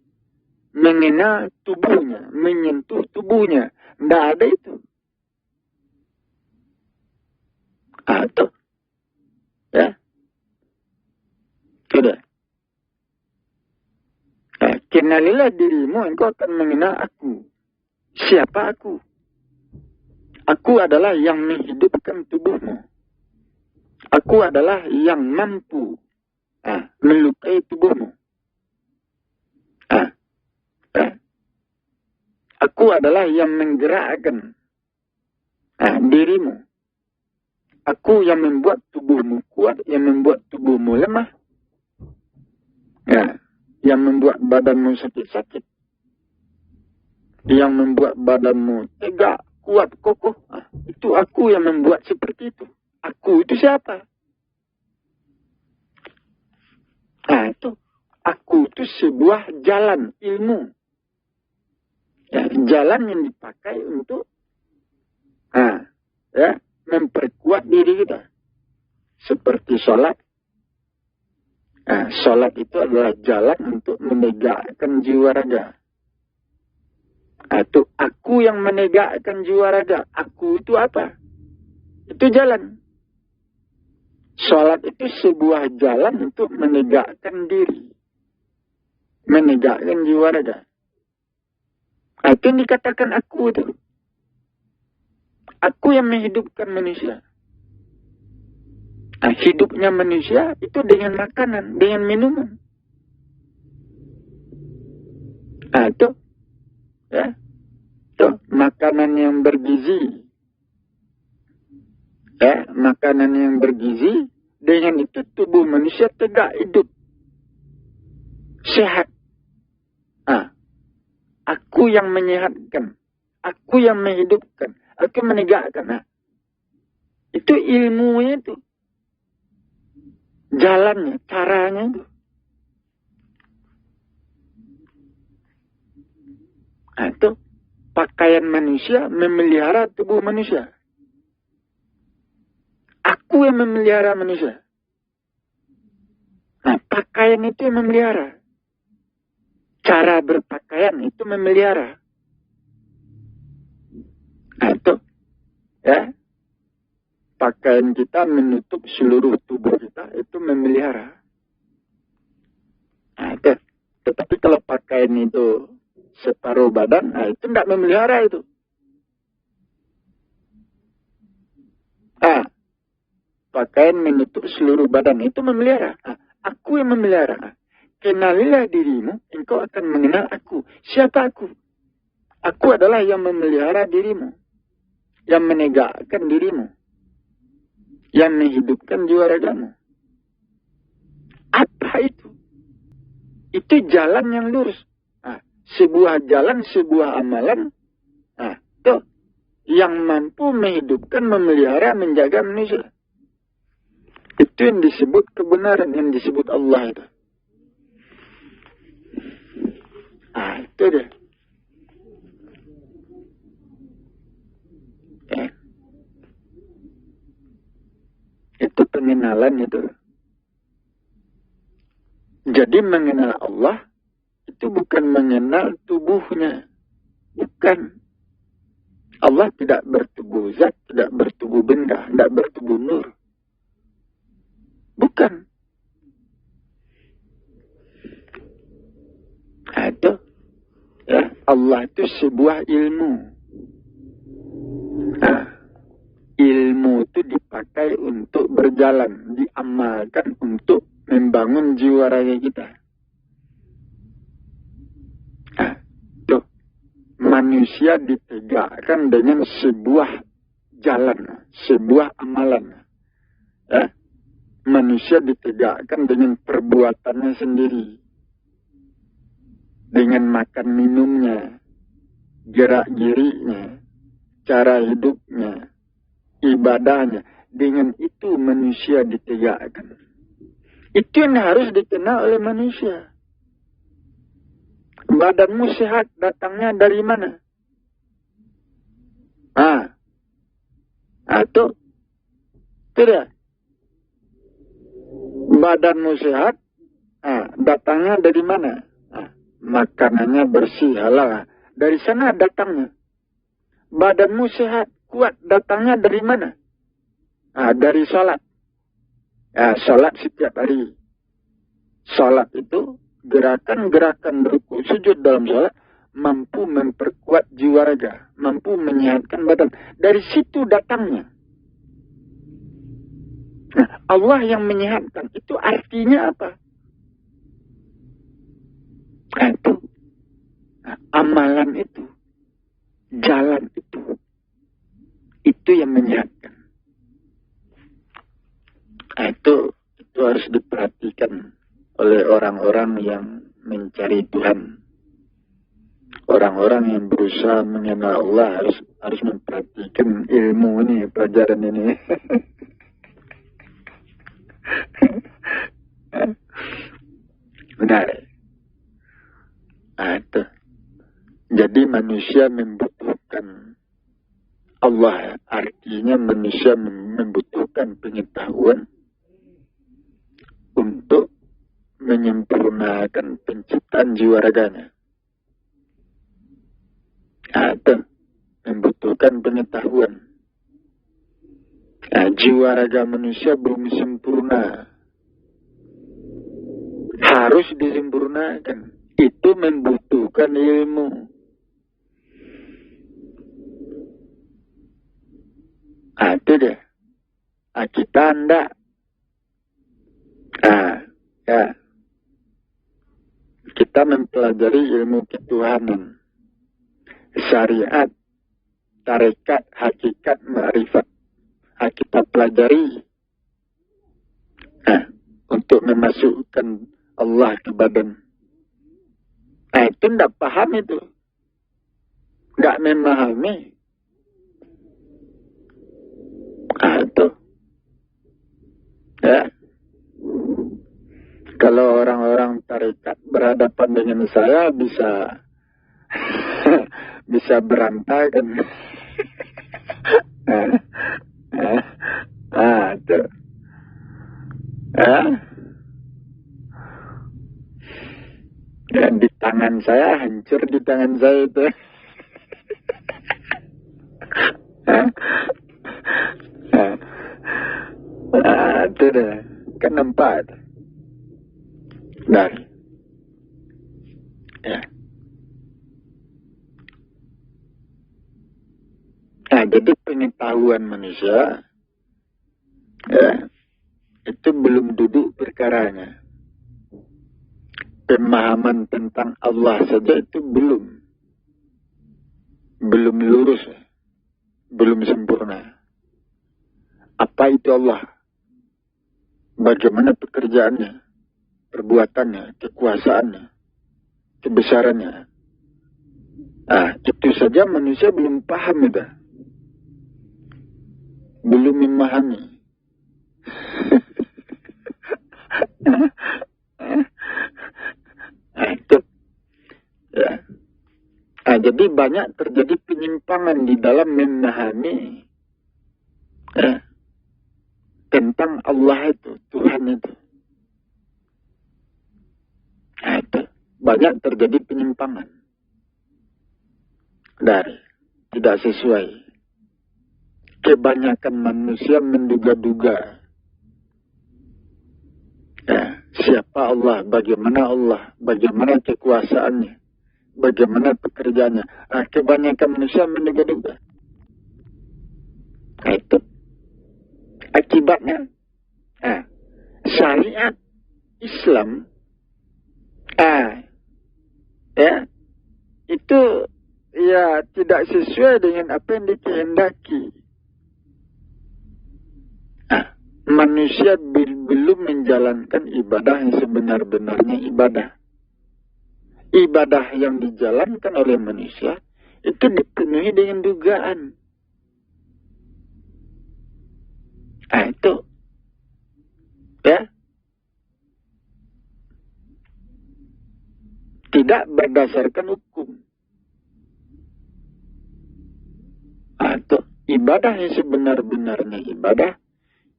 mengenal tubuhnya, menyentuh tubuhnya. Tidak ada itu. Atau, ya, sudah. Nah, kenalilah dirimu, engkau akan mengenal aku. Siapa aku? Aku adalah yang menghidupkan tubuhmu. Aku adalah yang mampu melukai tubuhmu. Aku adalah yang menggerakkan dirimu. Aku yang membuat tubuhmu kuat, yang membuat tubuhmu lemah. Ya, yang membuat badanmu sakit-sakit. Yang membuat badanmu tegak, kuat, kokoh. Itu aku yang membuat seperti itu. Aku itu siapa? Itu. Aku itu sebuah jalan ilmu. Ya, jalan yang dipakai untuk memperkuat diri kita. Seperti sholat. Sholat itu adalah jalan untuk menegakkan jiwa raga. Itu aku yang menegakkan jiwa raga. Aku itu apa? Itu jalan. Sholat itu sebuah jalan untuk menegakkan diri. Menegakkan jiwa raga. Itu yang dikatakan aku itu. Aku yang menghidupkan manusia. Hidupnya manusia itu dengan makanan, dengan minuman. Itu. Ya. Tuh, makanan yang bergizi. Ya, makanan yang bergizi. Dengan itu tubuh manusia tegak hidup. Sehat. Aku yang menyehatkan. Aku yang menghidupkan. Aku menegakkan. Itu ilmunya itu. Jalannya, caranya itu. Itu pakaian manusia memelihara tubuh manusia. Aku yang memelihara manusia. Pakaian itu yang memelihara. Cara berpakaian itu memelihara. Itu. Ya. Pakaian kita menutup seluruh tubuh kita itu memelihara. Itu. Tetapi kalau pakaian itu separuh badan, itu tidak memelihara itu. Pakaian menutup seluruh badan itu memelihara. Aku yang memelihara. Kenalilah dirimu, engkau akan mengenal aku. Siapa aku? Aku adalah yang memelihara dirimu. Yang menegakkan dirimu. Yang menghidupkan jiwa ragamu. Apa itu? Itu jalan yang lurus. Sebuah jalan, sebuah amalan. Tuh. Yang mampu menghidupkan, memelihara, menjaga manusia. Itu yang disebut kebenaran, yang disebut Allah itu. Itu dia. Ya. Itu pengenalan itu. Jadi mengenal Allah itu bukan mengenal tubuhnya. Bukan. Allah tidak bertubuh zat, tidak bertubuh benda, tidak bertubuh nur. Bukan. Itu. Ya, Allah itu sebuah ilmu. Ilmu itu dipakai untuk berjalan, diamalkan untuk membangun jiwa raga kita. Tuh, manusia ditegakkan dengan sebuah jalan, sebuah amalan. Ya, manusia ditegakkan dengan perbuatannya sendiri. Dengan makan minumnya, gerak geriknya, cara hidupnya, ibadahnya. Dengan itu manusia ditegakkan. Itu yang harus dikenal oleh manusia. Badanmu sehat datangnya dari mana? Atau tidak? Badanmu sehat, datangnya dari mana? Makanannya bersih, halal. Dari sana datangnya. Badanmu sehat, kuat, datangnya dari mana? Dari sholat. Sholat setiap hari. Sholat itu gerakan-gerakan ruku sujud dalam sholat mampu memperkuat jiwa raga, mampu menyehatkan badan. Dari situ datangnya. Nah, Allah yang menyehatkan itu artinya apa? Amalan itu, jalan itu yang menyehatkan. Itu harus diperhatikan oleh orang-orang yang mencari Tuhan. Orang-orang yang berusaha mengenal Allah harus memperhatikan ilmu ini, pelajaran ini. Benar. Itu. Jadi manusia membutuhkan Allah. Artinya manusia membutuhkan pengetahuan untuk menyempurnakan penciptaan jiwa raganya. Atau membutuhkan pengetahuan. Jiwa raga manusia belum sempurna. Harus disempurnakan. Itu membutuhkan ilmu. Itu deh. Kita enggak. Kita mempelajari ilmu ketuhanan, syariat, tarekat, hakikat, ma'rifat. Kita pelajari untuk memasukkan Allah ke badan. Itu tidak paham itu. Tidak memahami. Itu. Ya. Kalau orang-orang tarekat berhadapan dengan saya bisa bisa berantakan. Itu. Dan di tangan saya, hancur di tangan saya itu. Itu deh. Kan nampak. Dari. Ya. Jadi pengetahuan manusia itu belum duduk perkaranya. Pemahaman tentang Allah saja itu belum lurus, belum sempurna. Apa itu Allah? Bagaimana pekerjaannya, perbuatannya, kekuasaannya, kebesarannya? Itu saja manusia belum paham itu. Belum memahami. Itu. Ya. Jadi banyak terjadi penyimpangan di dalam memahami tentang Allah itu, Tuhan itu. Itu. Banyak terjadi penyimpangan. Dari tidak sesuai. Kebanyakan manusia menduga-duga. Siapa Allah, bagaimana kekuasaannya, bagaimana pekerjaannya. Kebanyakan manusia menduga-duga. Itu. Akibatnya, syariat Islam, itu tidak sesuai dengan apa yang dikehendaki. Manusia belum menjalankan ibadah yang sebenar-benarnya ibadah. Ibadah yang dijalankan oleh manusia itu dipenuhi dengan dugaan. tidak berdasarkan hukum. Atau ibadah yang sebenar-benarnya ibadah,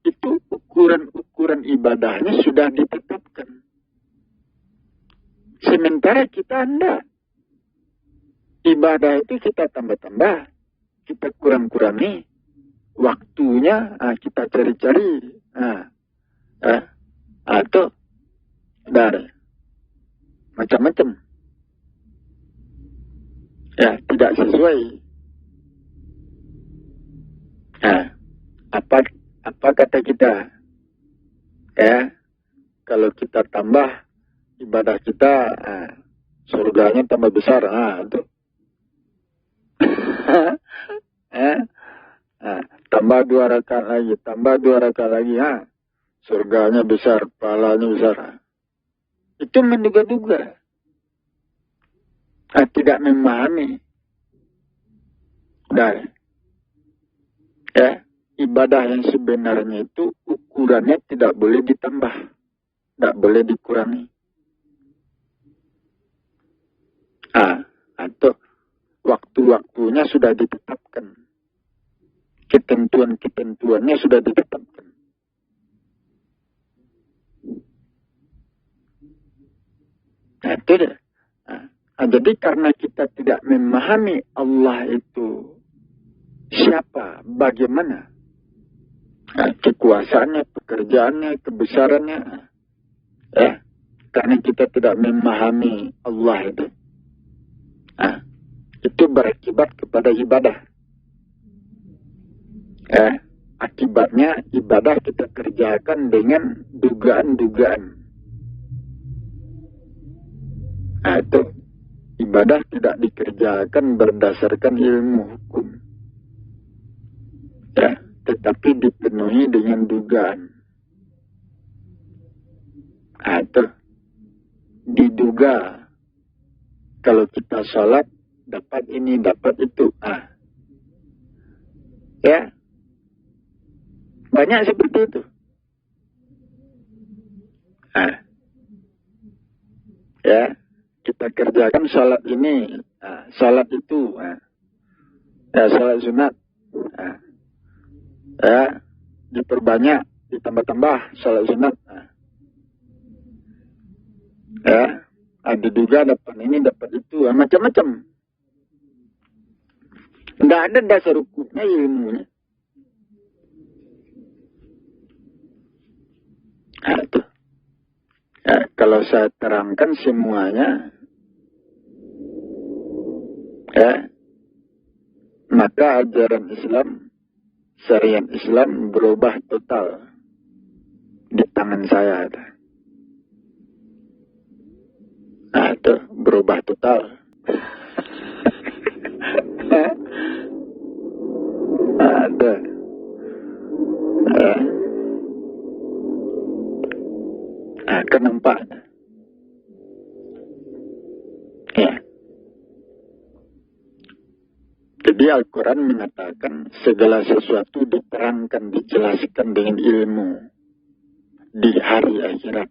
itu ukuran-ukuran ibadahnya sudah ditetapkan. Sementara kita enggak. Ibadah itu kita tambah-tambah, kita kurang-kurangi. Waktunya kita cari-cari. Atau dari macam-macam. Ya, tidak sesuai. Apa kata kita? Ya, kalau kita tambah ibadah kita, surganya tambah besar. Itu. Tambah 2 rakaat lagi, surganya besar, pahalanya besar. Itu menduga-duga. Tidak memahami. Dan ibadah yang sebenarnya itu ukurannya tidak boleh ditambah, tidak boleh dikurangi. Atau waktu-waktunya sudah ditetapkan. Ketentuan-ketentuannya sudah ditetapkan. Itu dia. Jadi karena kita tidak memahami Allah itu siapa, bagaimana, kekuasaannya, pekerjaannya, kebesarannya, karena kita tidak memahami Allah itu berakibat kepada ibadah. Akibatnya ibadah kita kerjakan dengan dugaan-dugaan. Itu ibadah tidak dikerjakan berdasarkan ilmu hukum. Tetapi dipenuhi dengan dugaan. Itu diduga kalau kita sholat dapat ini, dapat itu. Banyak seperti itu. Kita kerjakan sholat ini, sholat itu, sholat sunat, diperbanyak, ditambah-tambah sholat sunat. Diduga dapat ini, dapat itu, macam-macam. Tidak ada dasar hukumnya, ilmunya. Itu. Kalau saya terangkan semuanya, maka ajaran Islam, syariat Islam berubah total di tangan saya. Itu berubah total. Ada. Kenapa? Jadi Al-Quran mengatakan segala sesuatu diterangkan, dijelaskan dengan ilmu di hari akhirat.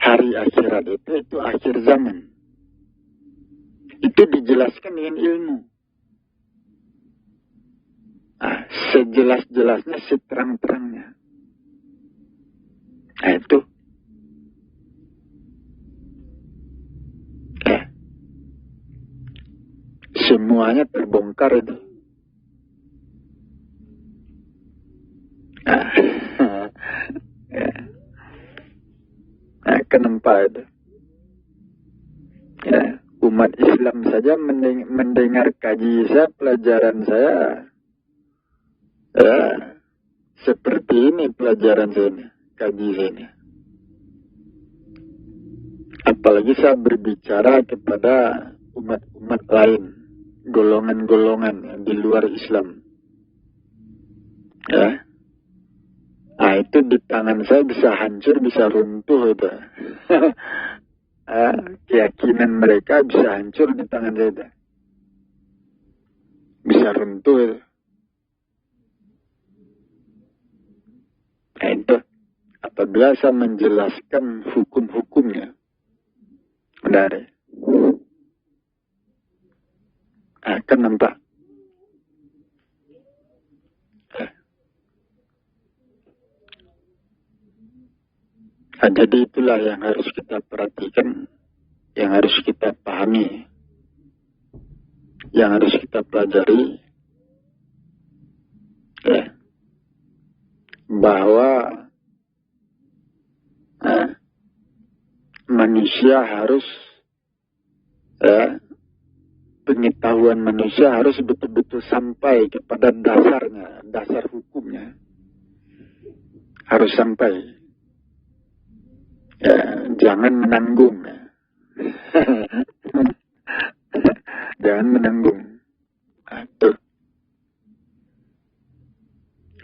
Hari akhirat itu akhir zaman. Itu dijelaskan dengan ilmu. Sejelas-jelasnya, seterang-terangnya. Itu. Semuanya terbongkar itu. Kenapa itu? Umat Islam saja mendengar kaji saya, pelajaran saya, seperti ini pelajaran saya ini, kaji saya ini. Apalagi saya berbicara kepada umat-umat lain, golongan-golongan yang di luar Islam. Itu di tangan saya bisa hancur, bisa runtuh itu. Keyakinan mereka bisa hancur di tangan saya itu. Bisa runtuh itu. Itu apabila saya menjelaskan hukum-hukumnya, Dari akan nampak. Jadi itulah yang harus kita perhatikan, yang harus kita pahami, yang harus kita pelajari, ya, bahwa manusia harus, pengetahuan manusia harus betul-betul sampai kepada dasarnya, dasar hukumnya harus sampai. Ya, jangan menanggung. Jangan menanggung. Tuh.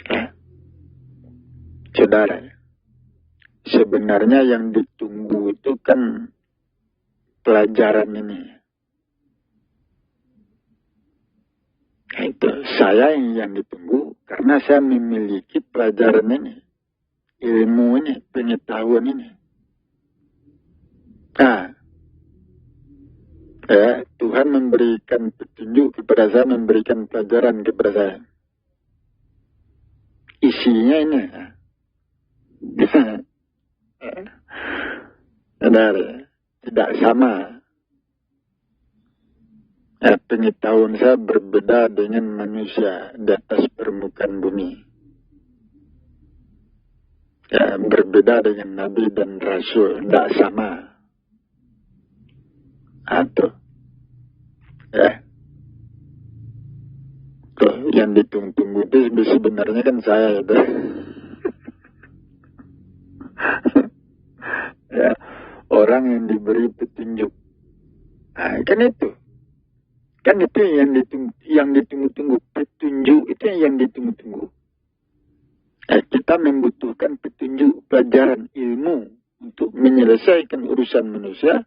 Ya. Saudara, sebenarnya yang ditunggu itu kan pelajaran ini. Nah, itu saya yang ditunggu karena saya memiliki pelajaran ini, ilmu ini, pengetahuan ini. Nah, Tuhan memberikan petunjuk kepada saya, memberikan pelajaran kepada saya. Isinya ini. Benar, tidak sama. Pengetahuan saya berbeda dengan manusia di atas permukaan bumi. Ya, berbeda dengan Nabi dan Rasul, tidak sama. Atau, ya, tuh, yang ditunggu-tunggu itu sebenarnya kan saya itu. Ya, orang yang diberi petunjuk. Nah, kan itu yang ditunggu-tunggu, petunjuk itu yang ditunggu-tunggu. Kita membutuhkan petunjuk, pelajaran, ilmu untuk menyelesaikan urusan manusia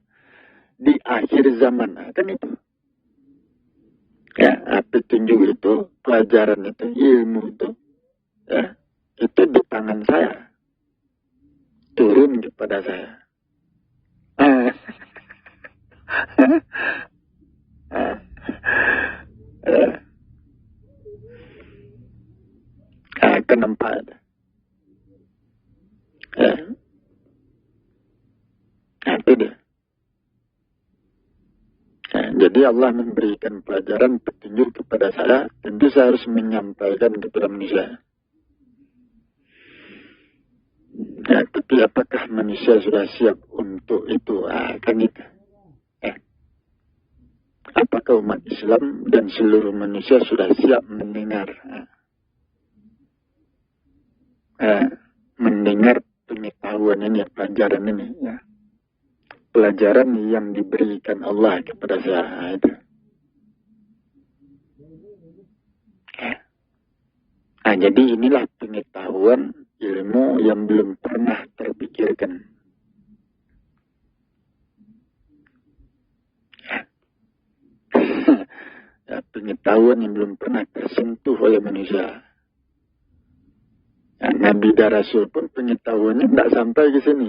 di akhir zaman. Nah, kan itu. Ya, petunjuk itu, pelajaran itu, ilmu itu, ya, itu di tangan saya, turun kepada saya. Kenapa? Itu dia. Jadi Allah memberikan pelajaran, petunjuk kepada saya, tentu saya harus menyampaikan kepada manusia. Tapi apakah manusia sudah siap untuk itu? Kan itu. Apakah umat Islam dan seluruh manusia sudah siap mendengar? Mendengar pengetahuan ini, pelajaran ini, ya. Pelajaran yang diberikan Allah kepada saya itu. Jadi inilah pengetahuan, ilmu yang belum pernah terpikirkan. Ya, pengetahuan yang belum pernah tersentuh oleh manusia. Ya, Nabi dan Rasul pun pengetahuannya tidak sampai ke sini.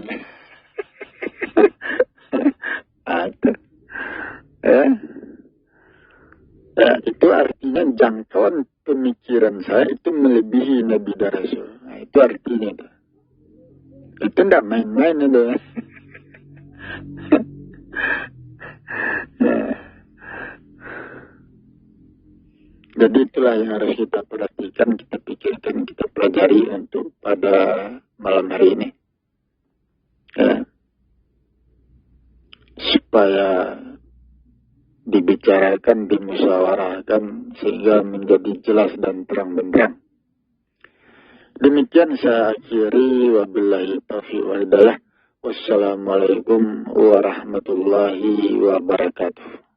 Itu artinya jangkauan pemikiran saya itu melebihi Nabi dan Rasul. Itu artinya itu. Itu tidak main-main itu. Jadi itulah yang harus kita perhatikan, kita pikirkan, kita pelajari untuk pada malam hari ini. Supaya dibicarakan, dimusyawarahkan sehingga menjadi jelas dan terang benderang. Demikian saya akhiri, wabillahi taufiq wal hidayah. Wassalamualaikum warahmatullahi wabarakatuh.